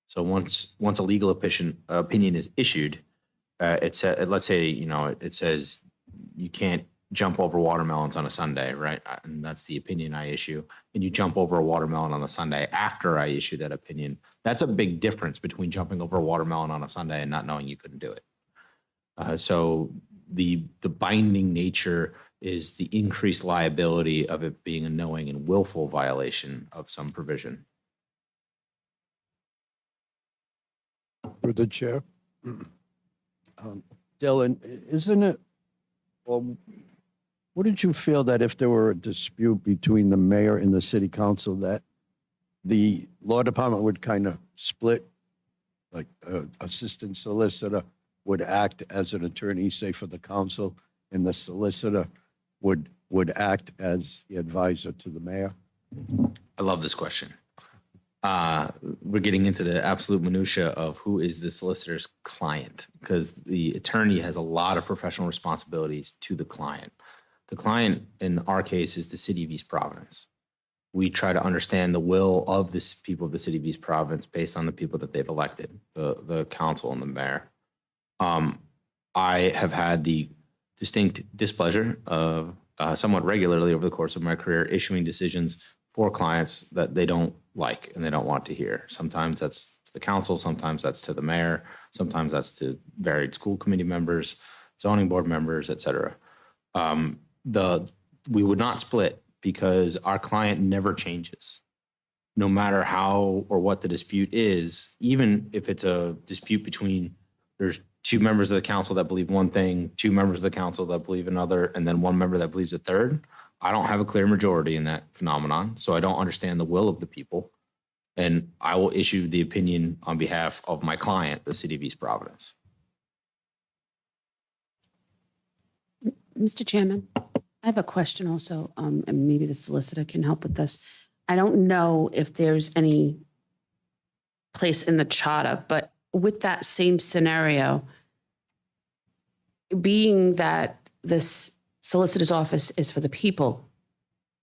So once a legal opinion is issued, let's say it says you can't jump over watermelons on a Sunday, right? And that's the opinion I issue. And you jump over a watermelon on a Sunday after I issue that opinion. That's a big difference between jumping over a watermelon on a Sunday and not knowing you couldn't do it. So the binding nature is the increased liability of it being a knowing and willful violation of some provision. Through the chair. Dylan, isn't it, well, wouldn't you feel that if there were a dispute between the mayor and the city council, that the law department would kind of split, like assistant solicitor would act as an attorney, say for the council, and the solicitor would act as the advisor to the mayor? I love this question. We're getting into the absolute minutia of who is the solicitor's client, because the attorney has a lot of professional responsibilities to the client. The client, in our case, is the city of East Providence. We try to understand the will of the people of the city of East Providence based on the people that they've elected, the council and the mayor. I have had the distinct displeasure of somewhat regularly over the course of my career issuing decisions for clients that they don't like and they don't want to hear. Sometimes that's to the council, sometimes that's to the mayor, sometimes that's to varied school committee members, zoning board members, et cetera. We would not split because our client never changes. No matter how or what the dispute is, even if it's a dispute between, there's two members of the council that believe one thing, two members of the council that believe another, and then one member that believes a third. I don't have a clear majority in that phenomenon, so I don't understand the will of the people. And I will issue the opinion on behalf of my client, the city of East Providence. Mr. Chairman, I have a question also, and maybe the solicitor can help with this. I don't know if there's any place in the charter, but with that same scenario, being that this solicitor's office is for the people,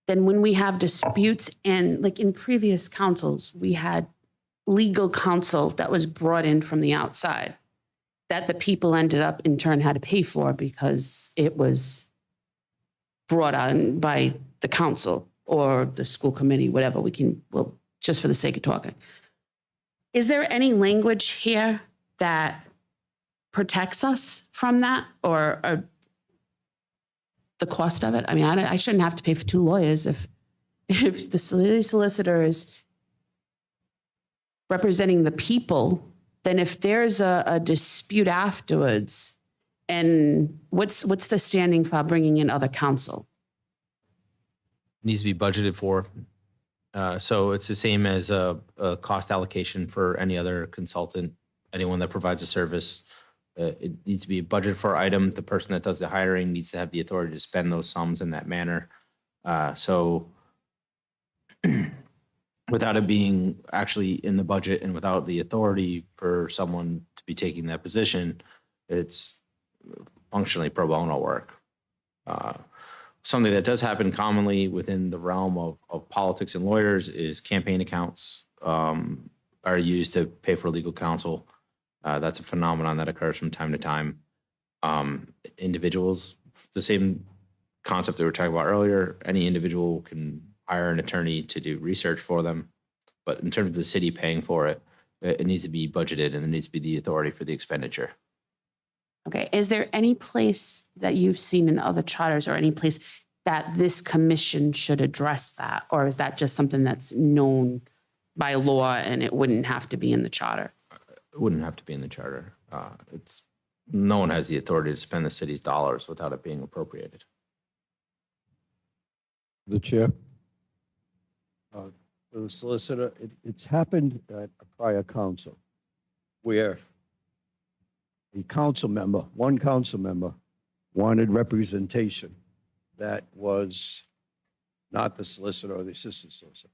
then when we have disputes, and like in previous councils, we had legal counsel that was brought in from the outside that the people ended up in turn had to pay for because it was brought on by the council or the school committee, whatever well, just for the sake of talking. Is there any language here that protects us from that or the cost of it? I mean, I shouldn't have to pay for two lawyers if the solicitor is representing the people. Then if there's a dispute afterwards, and what's the standing for bringing in other counsel? Needs to be budgeted for. So it's the same as a cost allocation for any other consultant, anyone that provides a service. It needs to be budgeted for item. The person that does the hiring needs to have the authority to spend those sums in that manner. So without it being actually in the budget and without the authority for someone to be taking that position, it's functionally pro bono work. Something that does happen commonly within the realm of politics and lawyers is campaign accounts are used to pay for legal counsel. That's a phenomenon that occurs from time to time. Individuals, the same concept that we were talking about earlier, any individual can hire an attorney to do research for them. But in terms of the city paying for it, it needs to be budgeted and there needs to be the authority for the expenditure. Okay, is there any place that you've seen in other charters or any place that this commission should address that? Or is that just something that's known by law and it wouldn't have to be in the charter? It wouldn't have to be in the charter. No one has the authority to spend the city's dollars without it being appropriated. The chair. The solicitor, it's happened at a prior council where one council member wanted representation that was not the solicitor or the assistant solicitor.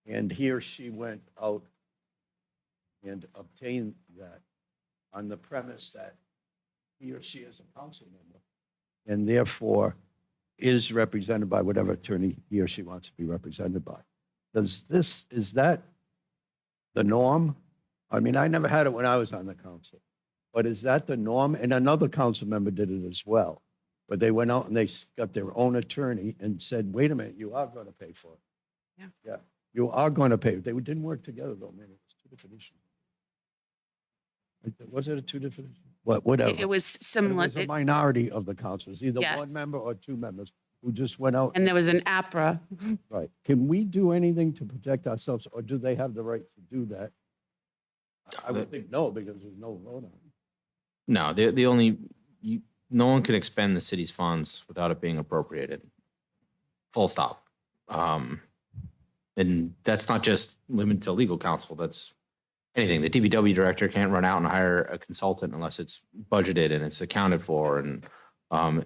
And he or she went out and obtained that on the premise that he or she is a council member and therefore is represented by whatever attorney he or she wants to be represented by. Is that the norm? I mean, I never had it when I was on the council, but is that the norm? And another council member did it as well, but they went out and they got their own attorney and said, wait a minute, you are going to pay for it. Yeah. Yeah, you are going to pay. They didn't work together though, man. It was two different issues. Was it a two different issues? Whatever. It was But it similar. was a minority of the council. It was either Yes. one member or two members who just went out. And there was an APRA. Right. Can we do anything to protect ourselves, or do they have the right to do that? I would think no, because there's no vote on it. No, no one can expend the city's funds without it being appropriated. Full stop. And that's not just limited to legal counsel. That's anything. The DPW director can't run out and hire a consultant unless it's budgeted and it's accounted for and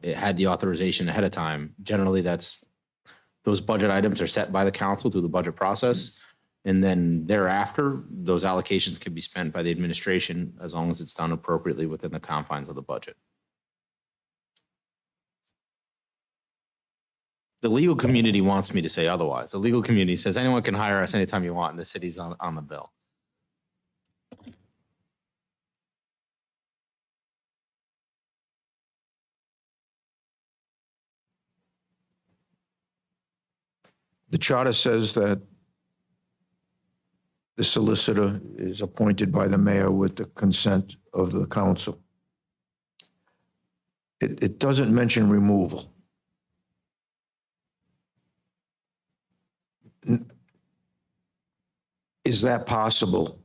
it had the authorization ahead of time. Generally, those budget items are set by the council through the budget process. And then thereafter, those allocations can be spent by the administration as long as it's done appropriately within the confines of the budget. The legal community wants me to say otherwise. The legal community says anyone can hire us anytime you want and the city's on the bill. The charter says that the solicitor is appointed by the mayor with the consent of the council. It doesn't mention removal. Is that possible?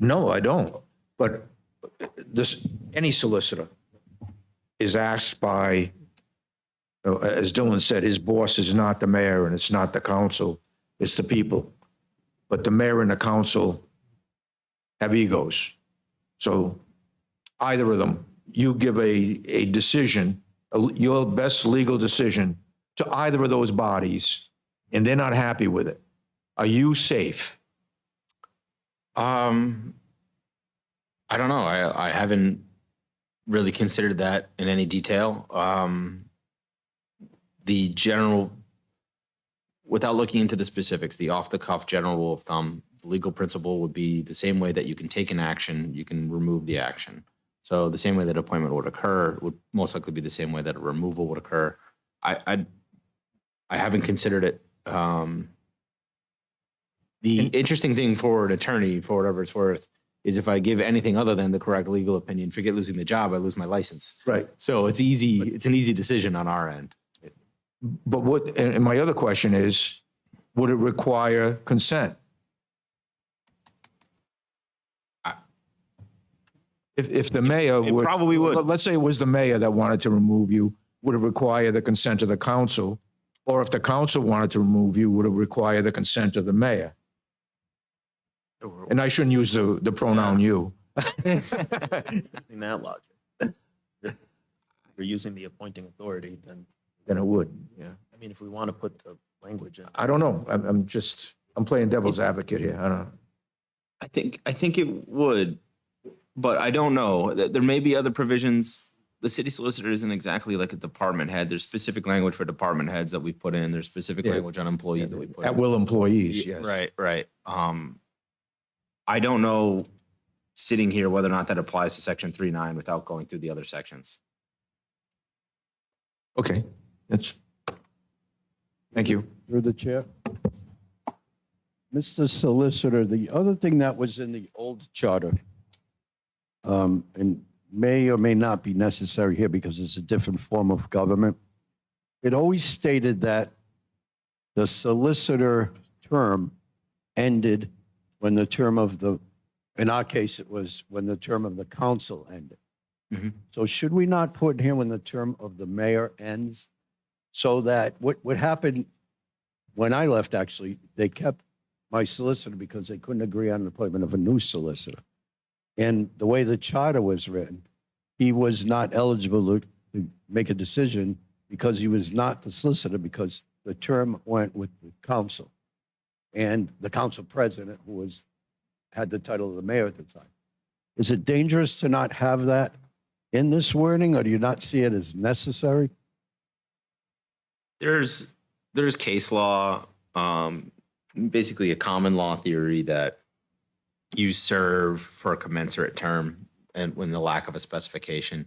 No, I don't. But any solicitor is asked by, as Dylan said, his boss is not the mayor and it's not the council, it's the people. But the mayor and the council have egos. So either of them, you give a decision, your best legal decision to either of those bodies, and they're not happy with it. Are you safe? I don't know. I haven't really considered that in any detail. The general, without looking into the specifics, the off-the-cuff general rule of thumb, the legal principle would be the same way that you can take an action, you can remove the action. So the same way that appointment would occur would most likely be the same way that a removal would occur. I haven't considered it. The interesting thing for an attorney, for whatever it's worth, is if I give anything other than the correct legal opinion, forget losing the job, I lose my license. Right. So it's easy. It's an easy decision on our end. But and my other question is, would it require consent? If the mayor would. probably would. Let's say it was the mayor that wanted to remove you, would it require the consent of the council? Or if the council wanted to remove you, would it require the consent of the mayor? And I shouldn't use the pronoun you. Using that logic. If you're using the appointing authority, then, Then it would, yeah. I mean, if we want to put the language in. I don't know. I'm playing devil's advocate here. I don't know. I think it would, but I don't know. There may be other provisions. The city solicitor isn't exactly like a department head. There's specific language for department heads that we've put in. There's specific Yeah. language on employees that we put in. At will employees, yes. Right. I don't know sitting here whether or not that applies to section 3.9 without going through the other sections. Okay, thank you. Through the chair. Mr. Solicitor, the other thing that was in the old charter, and may or may not be necessary here because it's a different form of government, it always stated that the solicitor term ended when the term of the, in our case, it was when the term of the council ended. Mhm. So should we not put here when the term of the mayor ends? So that what happened when I left, actually, they kept my solicitor because they couldn't agree on the appointment of a new solicitor. And the way the charter was written, he was not eligible to make a decision because he was not the solicitor, because the term went with the council and the council president, who had the title of the mayor at the time. Is it dangerous to not have that in this wording, or do you not see it as necessary? There's case law, basically a common law theory that you serve for a commensurate term, and when the lack of a specification,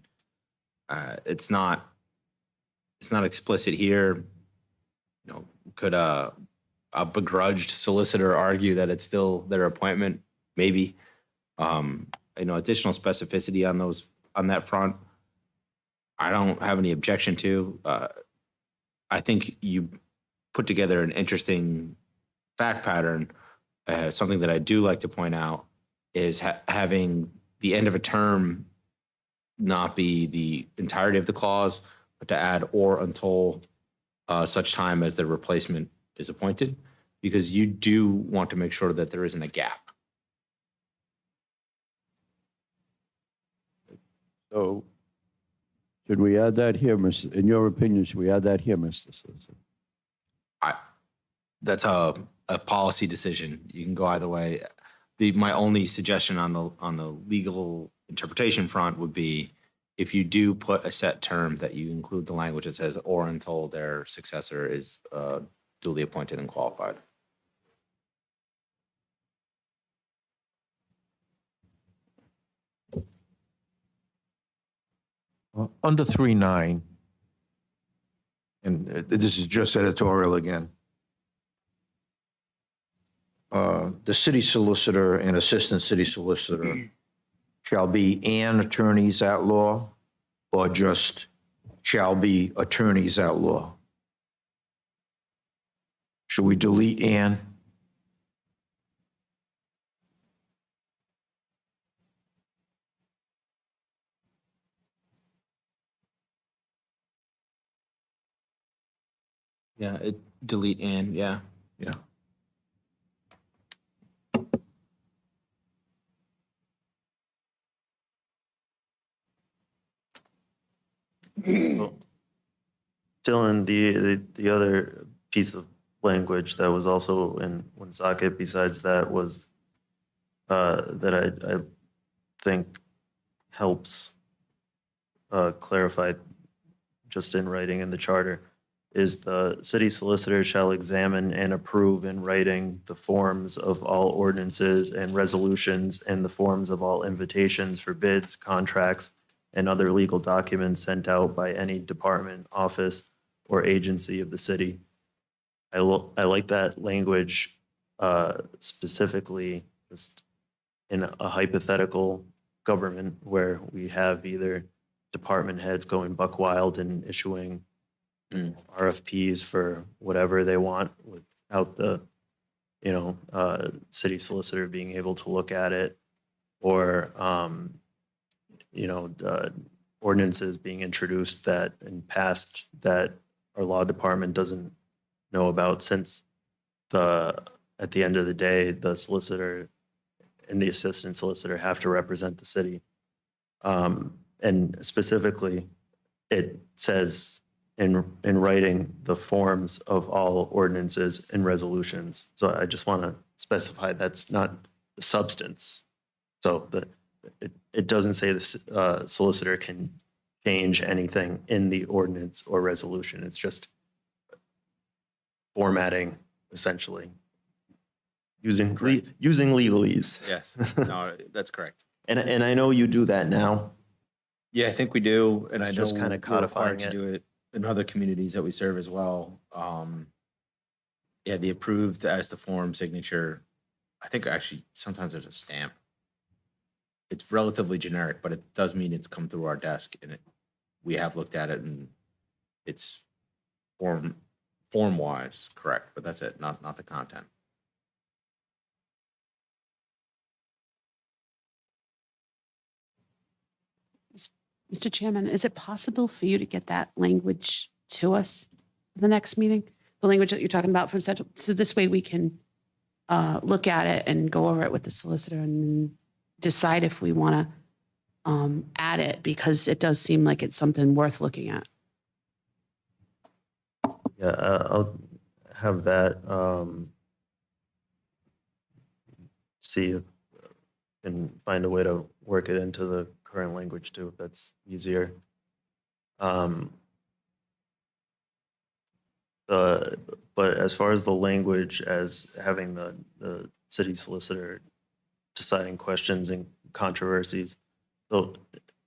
it's not explicit here. You know, could a begrudged solicitor argue that it's still their appointment? Maybe. Additional specificity on that front, I don't have any objection to. I think you put together an interesting fact pattern. Something that I do like to point out is having the end of a term not be the entirety of the clause, but to add or until such time as the replacement is appointed, because you do want to make sure that there isn't a gap. So should we add that here, in your opinion, should we add that here, Mr. Solicitor? That's a policy decision. You can go either way. My only suggestion on the legal interpretation front would be, if you do put a set term, that you include the language that says or until their successor is duly appointed and qualified. Under 3.9, and this is just editorial again. The city solicitor and assistant city solicitor shall be and attorneys at law, or just shall be attorneys at law? Should we delete and? Yeah, delete and, yeah. Yeah. Dylan, the other piece of language that was also in Woonsocket besides that was that I think helps clarify just in writing in the charter is the city solicitor shall examine and approve in writing the forms of all ordinances and resolutions and the forms of all invitations for bids, contracts, and other legal documents sent out by any department, office, or agency of the city. I like that language specifically just in a hypothetical government where we have either department heads going buck wild and issuing RFPs for whatever they want without the, city solicitor being able to look at it, or, ordinances being introduced that and passed that our law department doesn't know about, since at the end of the day, the solicitor and the assistant solicitor have to represent the city. And specifically, it says in writing the forms of all ordinances and resolutions. So I just want to specify that's not the substance. So it doesn't say the solicitor can change anything in the ordinance or resolution. It's just formatting, essentially, using legalese. Yes, no, that's correct. And I know you do that now. Yeah, I think we do, and It's I know just kinda we're codifying required to it. do it in other communities that we serve as well. The approved as the form signature, I think actually sometimes there's a stamp. It's relatively generic, but it does mean it's come through our desk, and we have looked at it, and it's form wise, correct, but that's it, not the content. Mr. Chairman, is it possible for you to get that language to us for the next meeting? The language that you're talking about from Central, so this way we can look at it and go over it with the solicitor and decide if we want to add it, because it does seem like it's something worth looking at. Yeah, I'll have that, see if I can find a way to work it into the current language too, if that's easier. But as far as the language as having the city solicitor deciding questions and controversies, so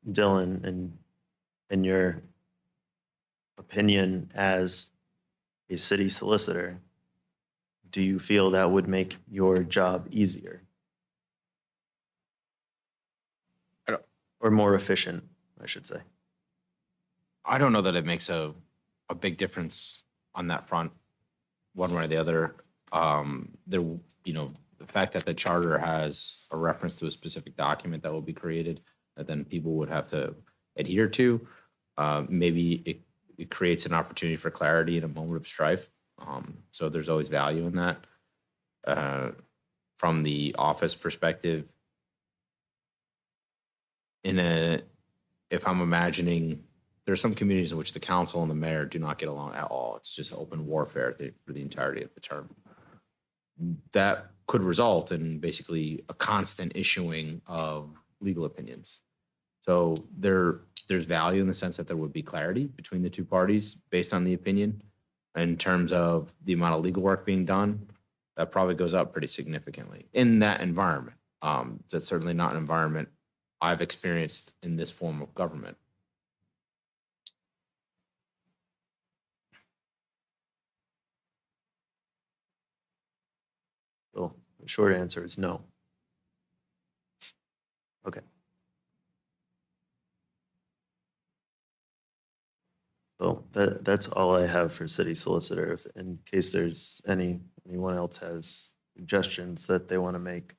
Dylan, in your opinion as a city solicitor, do you feel that would make your job easier? Or more efficient, I should say. I don't know that it makes a big difference on that front, one way or the other. The fact that the charter has a reference to a specific document that will be created that then people would have to adhere to, maybe it creates an opportunity for clarity in a moment of strife. So there's always value in that. From the office perspective, if I'm imagining, there are some communities in which the council and the mayor do not get along at all. It's just open warfare for the entirety of the term. That could result in basically a constant issuing of legal opinions. So there's value in the sense that there would be clarity between the two parties based on the opinion. In terms of the amount of legal work being done, that probably goes up pretty significantly in that environment. That's certainly not an environment I've experienced in this form of government. So the short answer is no. Okay. So that's all I have for city solicitor, if in case there's anyone else has suggestions that they want to make.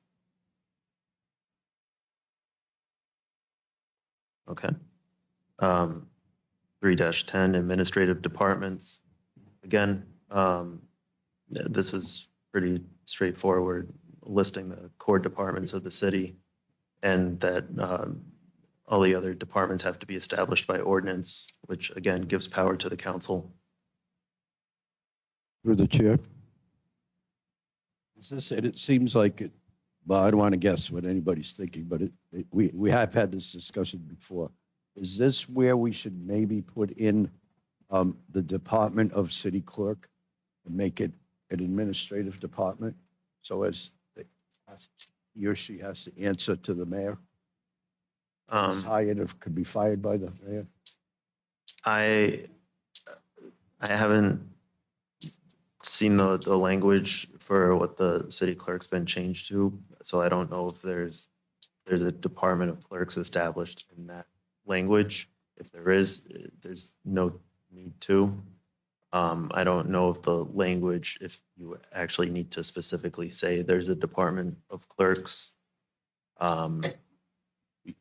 Okay. 3-10 administrative departments. Again, this is pretty straightforward, listing the core departments of the city, and that all the other departments have to be established by ordinance, which again gives power to the council. Through the chair. It seems like it, well, I don't want to guess what anybody's thinking, but we have had this discussion before. Is this where we should maybe put in the Department of City Clerk and make it an administrative department? So as he or she has to answer to the mayor? Is hired or could be fired by the mayor? I haven't seen the language for what the city clerk's been changed to, so I don't know if there's a department of clerks established in that language. If there is, there's no need to. I don't know if the language, if you actually need to specifically say there's a department of clerks.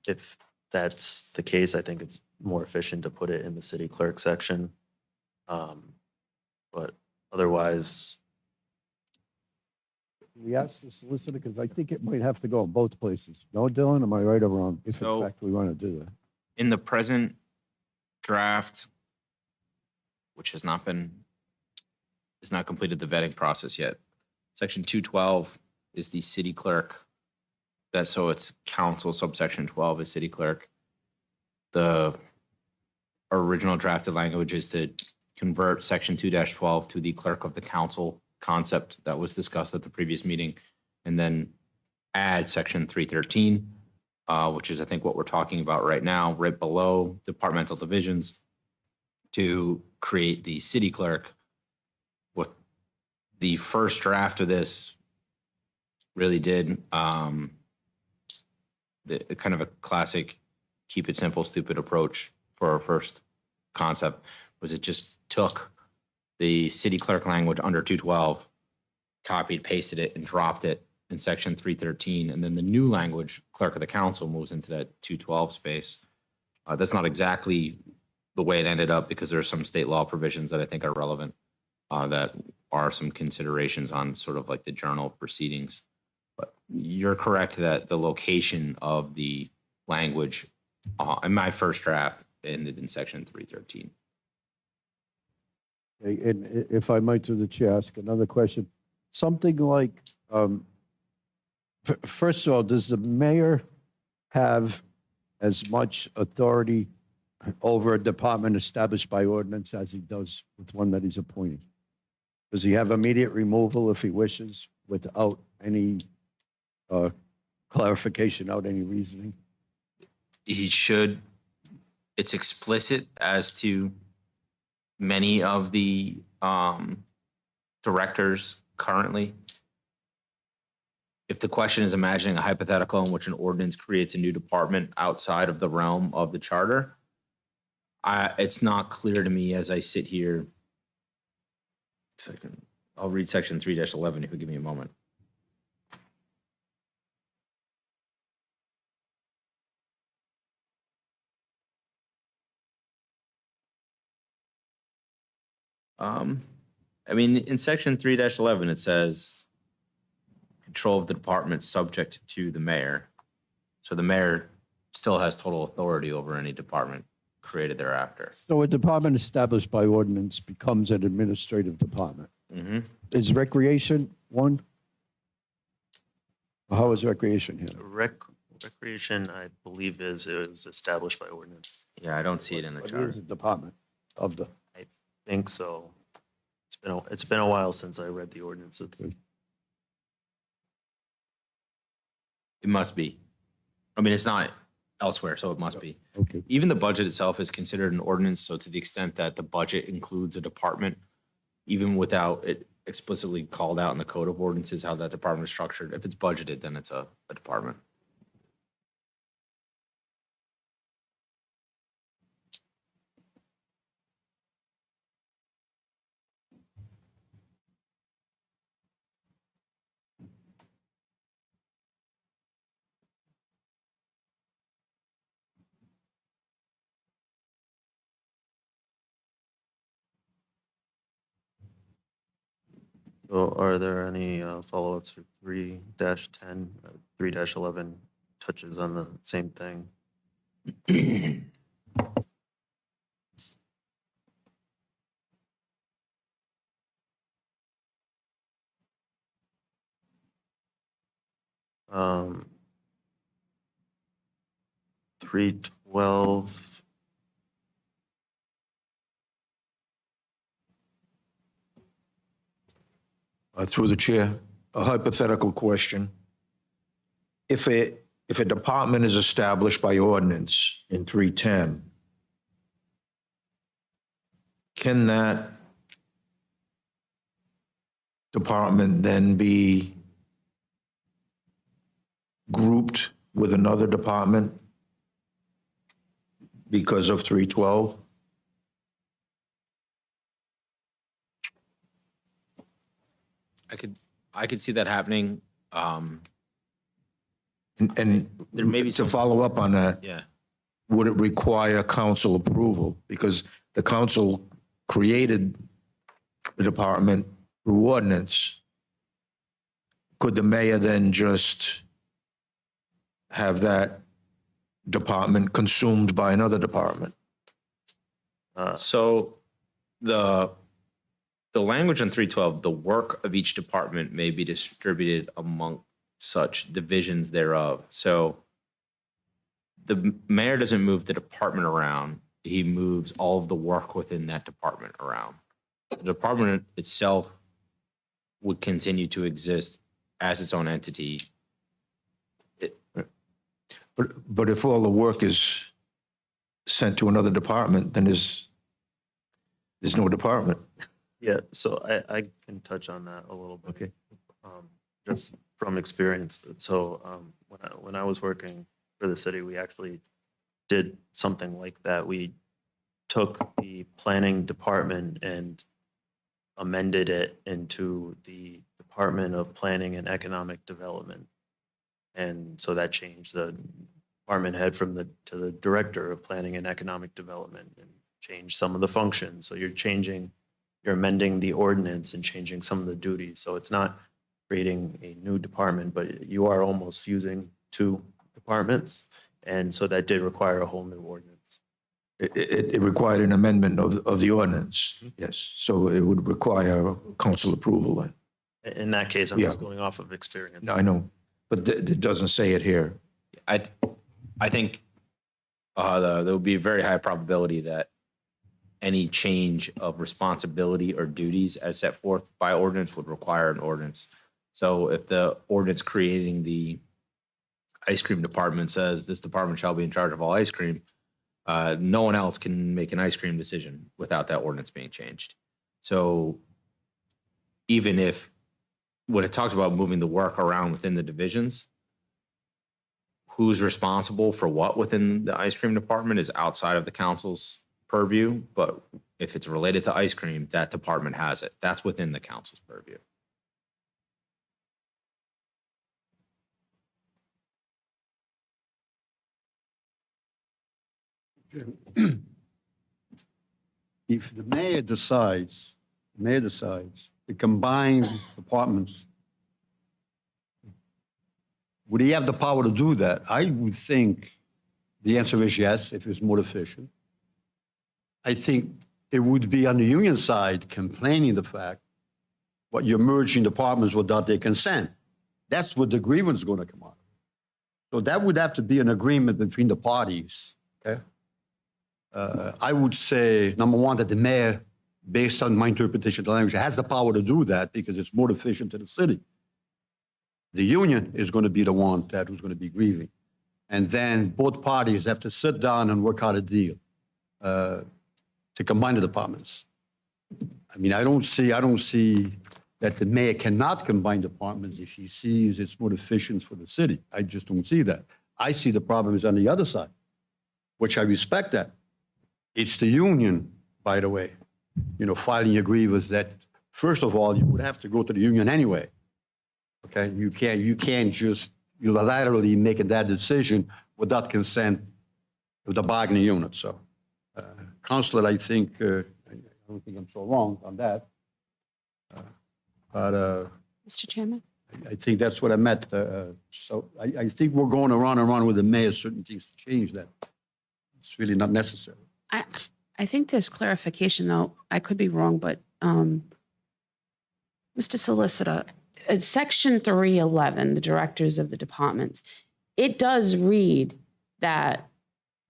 If that's the case, I think it's more efficient to put it in the city clerk section. But otherwise, We asked the solicitor because I think it might have to go in both places. No, Dylan, am I right or wrong? If So- in fact we want to do that. In the present draft, which has not completed the vetting process yet, section 212 is the city clerk. So it's council, subsection 12 is city clerk. The original drafted language is to convert section 2-12 to the clerk of the council concept that was discussed at the previous meeting, and then add section 313, which is I think what we're talking about right now, right below departmental divisions, to create the city clerk. What the first draft of this really did, the kind of a classic keep it simple, stupid approach for our first concept, was it just took the city clerk language under 212, copied, pasted it, and dropped it in section 313. And then the new language, clerk of the council, moves into that 212 space. That's not exactly the way it ended up because there are some state law provisions that I think are relevant that are some considerations on sort of like the journal of proceedings. But you're correct that the location of the language in my first draft ended in section 313. And if I might, to the chair, ask another question. Something like, first of all, does the mayor have as much authority over a department established by ordinance as he does with one that he's appointing? Does he have immediate removal if he wishes without any clarification, without any reasoning? He should. It's explicit as to many of the directors currently. If the question is imagining a hypothetical in which an ordinance creates a new department outside of the realm of the charter, it's not clear to me as I sit here. Second, I'll read section 3-11 if you give me a moment. I mean, in section 3-11, it says control of the department subject to the mayor. So the mayor still has total authority over any department created thereafter. So a department established by ordinance becomes an administrative department. Mm-hmm. Is recreation one? Or how is recreation here? Recreation, I believe, it was established by ordinance. Yeah, I don't see it in the It is charter. a department of the, I think so. It's been a while since I read the ordinances. It must be. I mean, it's not elsewhere, so it must be. okay. Even the budget itself is considered an ordinance, so to the extent that the budget includes a department, even without it explicitly called out in the code of ordinances how that department is structured, if it's budgeted, then it's a department. So are there any follow-ups for 3-10, 3-11 touches on the same thing? Um, 3-12. Through the chair, a hypothetical question. If a department is established by ordinance in 310, can that department then be grouped with another department because of 312? I could see that happening. And There may be to some- follow up on that, Yeah. would it require council approval? Because the council created the department through ordinance. Could the mayor then just have that department consumed by another department? So the language on 312, the work of each department may be distributed among such divisions thereof. So the mayor doesn't move the department around. He moves all of the work within that department around. The department itself would continue to exist as its own entity. But if all the work is sent to another department, then there's no department. Yeah, so I can touch on that a little bit. Okay. Just from experience. So when I was working for the city, we actually did something like that. We took the planning department and amended it into the Department of Planning and Economic Development. And so that changed the department head to the Director of Planning and Economic Development, and changed some of the functions. So you're amending the ordinance and changing some of the duties. So it's not creating a new department, but you are almost fusing two departments. And so that did require a whole new ordinance. It required an amendment of the ordinance, yes. So it would require council approval then. In that case, I'm just Yeah. going off of experience. I know, but it doesn't say it here. I think there would be a very high probability that any change of responsibility or duties as set forth by ordinance would require an ordinance. So if the ordinance creating the ice cream department says this department shall be in charge of all ice cream, no one else can make an ice cream decision without that ordinance being changed. So even if, when it talks about moving the work around within the divisions, who's responsible for what within the ice cream department is outside of the council's purview. But if it's related to ice cream, that department has it. That's within the council's purview. If the mayor decides to combine departments, would he have the power to do that? I would think the answer is yes, if it's more efficient. I think it would be on the union side complaining the fact what you're merging departments without their consent. That's what the grievance is going to come out. So that would have to be an agreement between the parties, okay? I would say, number one, that the mayor, based on my interpretation of the language, has the power to do that because it's more efficient to the city. The union is going to be the one who's going to be grieving. And then both parties have to sit down and work out a deal to combine the departments. I mean, I don't see that the mayor cannot combine departments if he sees it's more efficient for the city. I just don't see that. I see the problem is on the other side, which I respect that. It's the union, by the way, filing a grievance that, first of all, you would have to go to the union anyway. Okay, you can't just unilaterally make that decision without consent of the bargaining unit. So, Councilor, I think, I don't think I'm so wrong on that. But Mr. Chairman? I think that's what I meant. So I think we're going around and around with the mayor, certain things to change that. It's really not necessary. I think there's clarification, though. I could be wrong, but Mr. Solicitor, in Section 311, the directors of the departments, it does read that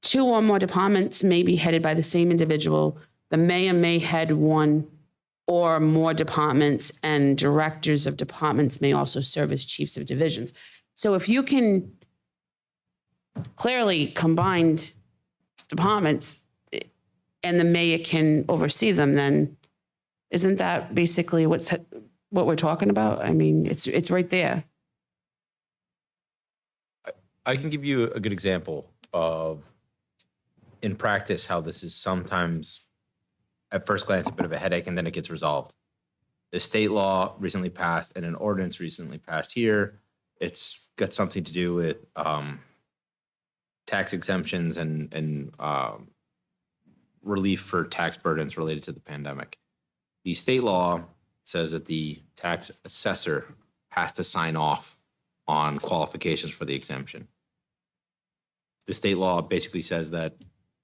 2 or more departments may be headed by the same individual. The mayor may head 1 or more departments, and directors of departments may also serve as chiefs of divisions. So if you can clearly combine departments and the mayor can oversee them, then isn't that basically what we're talking about? I mean, it's right there. I can give you a good example of, in practice, how this is sometimes, at first glance, a bit of a headache, and then it gets resolved. The state law recently passed and an ordinance recently passed here. It's got something to do with tax exemptions and relief for tax burdens related to the pandemic. The state law says that the tax assessor has to sign off on qualifications for the exemption. The state law basically says that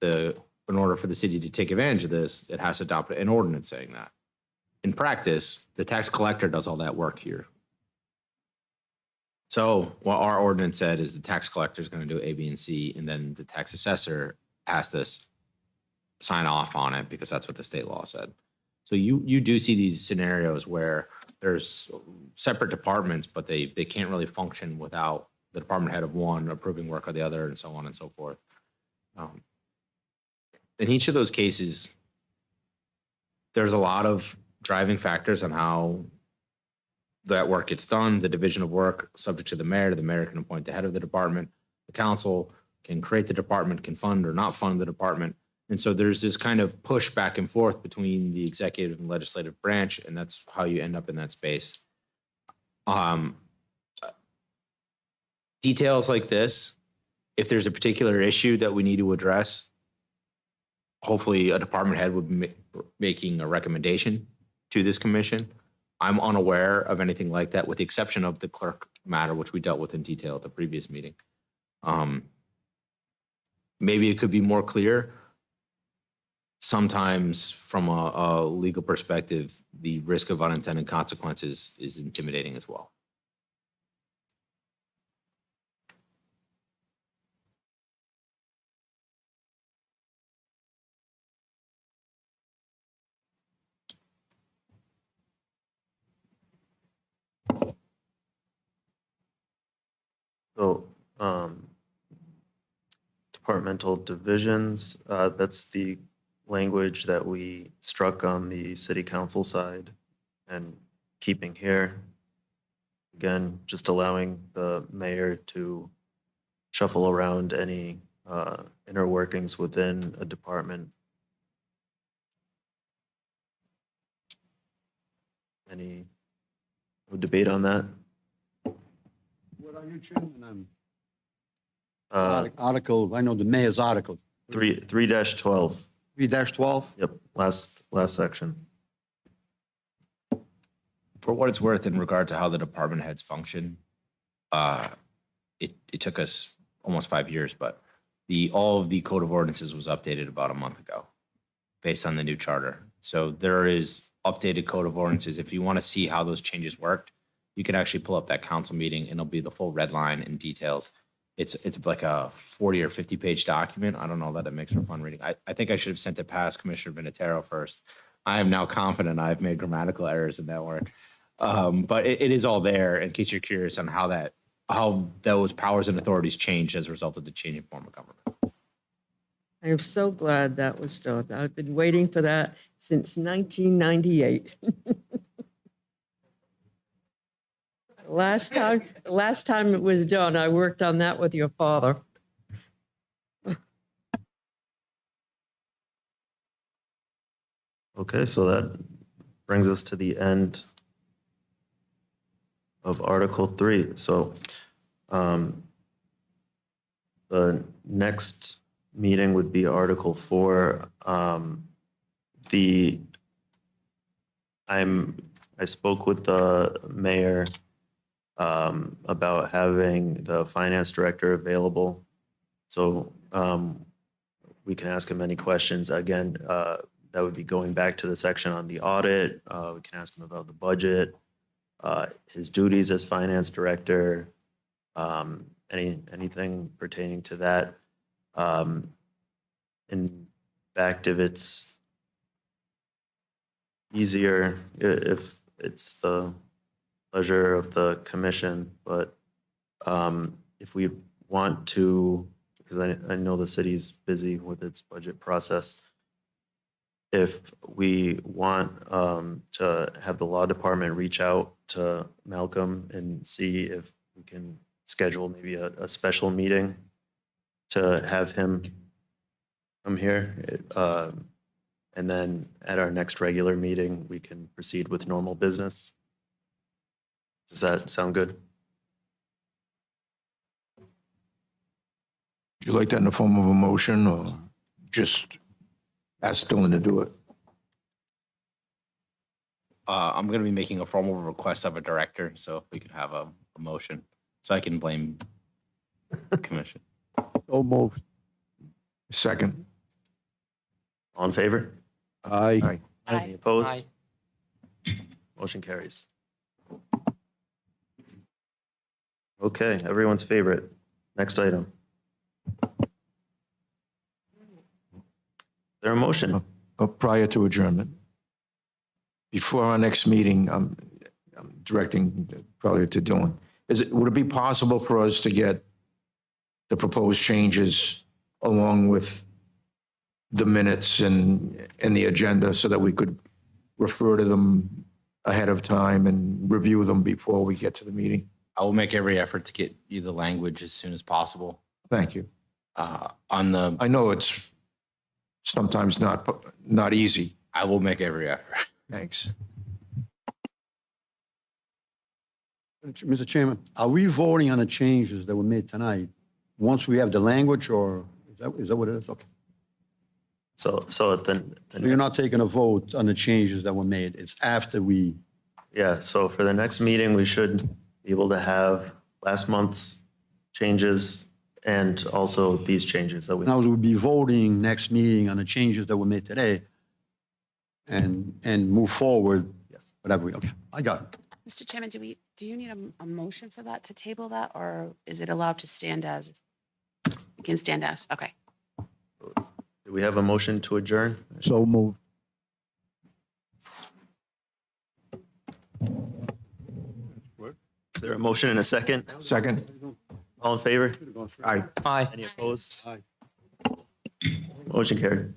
in order for the city to take advantage of this, it has to adopt an ordinance saying that. In practice, the tax collector does all that work here. So what our ordinance said is the tax collector is going to do A, B, and C, and then the tax assessor has to sign off on it because that's what the state law said. So you do see these scenarios where there's separate departments, but they can't really function without the department head of one approving work of the other, and so on and so forth. In each of those cases, there's a lot of driving factors on how that work gets done. The division of work subject to the mayor can appoint the head of the department. The council can create the department, can fund or not fund the department. And so there's this kind of push back and forth between the executive and legislative branch, and that's how you end up in that space. Details like this, if there's a particular issue that we need to address, hopefully a department head would be making a recommendation to this commission. I'm unaware of anything like that, with the exception of the clerk matter, which we dealt with in detail at the previous meeting. Maybe it could be more clear. Sometimes from a legal perspective, the risk of unintended consequences is intimidating as well. So, departmental divisions, that's the language that we struck on the city council side and keeping here. Again, just allowing the mayor to shuffle around any inner workings within a department. Any debate on that? What are you, Chairman? Uh, Article, I know the mayor's article, 3-12. 3-12. Yep, last section. For what it's worth, in regard to how the department heads function, it took us almost 5 years, but all of the code of ordinances was updated about a month ago based on the new charter. So there is updated code of ordinances. If you want to see how those changes worked, you can actually pull up that council meeting and it'll be the full red line and details. It's like a 40 or 50 page document. I don't know that it makes for fun reading. I think I should have sent it past Commissioner Vinatero first. I am now confident I've made grammatical errors in that work. But it is all there in case you're curious on how those powers and authorities changed as a result of the changing form of government. I am so glad that was done. I've been waiting for that since 1998. Last time it was done, I worked on that with your father. Okay, so that brings us to the end of Article 3. So the next meeting would be Article 4. I spoke with the mayor about having the finance director available. So we can ask him any questions. Again, that would be going back to the section on the audit. We can ask him about the budget, his duties as finance director, anything pertaining to that. In fact, if it's easier, if it's the pleasure of the commission, but if we want to, because I know the city's busy with its budget process, if we want to have the law department reach out to Malcolm and see if we can schedule maybe a special meeting to have him come here. And then at our next regular meeting, we can proceed with normal business. Does that sound good? Would you like that in the form of a motion or just ask Dylan to do it? I'm going to be making a formal request of a director, so if we could have a motion, so I can blame the commission. So moved. Second. All in favor? Aye. Any opposed? Motion carries. Okay, everyone's favorite. Next item. Is there a motion? Prior to adjournment. Before our next meeting, I'm directing probably to Dylan. Would it be possible for us to get the proposed changes along with the minutes and the agenda so that we could refer to them ahead of time and review them before we get to the meeting? I will make every effort to get you the language as soon as possible. Thank you. On the I know it's sometimes not easy. I will make every effort. Thanks. Mr. Chairman, are we voting on the changes that were made tonight once we have the language, or is that what it is? Okay. So at the So you're not taking a vote on the changes that were made. It's after we, yeah, so for the next meeting, we should be able to have last month's changes and also these changes that we, now we'll be voting next meeting on the changes that were made today and move forward. Yes. Whatever we, okay, I got it. Mr. Chairman, do you need a motion for that to table that, or is it allowed to stand as? It can stand as, okay. do we have a motion to adjourn? So moved. Is there a motion and a second? Second? All in favor? Aye. Any opposed? Aye. Motion carried.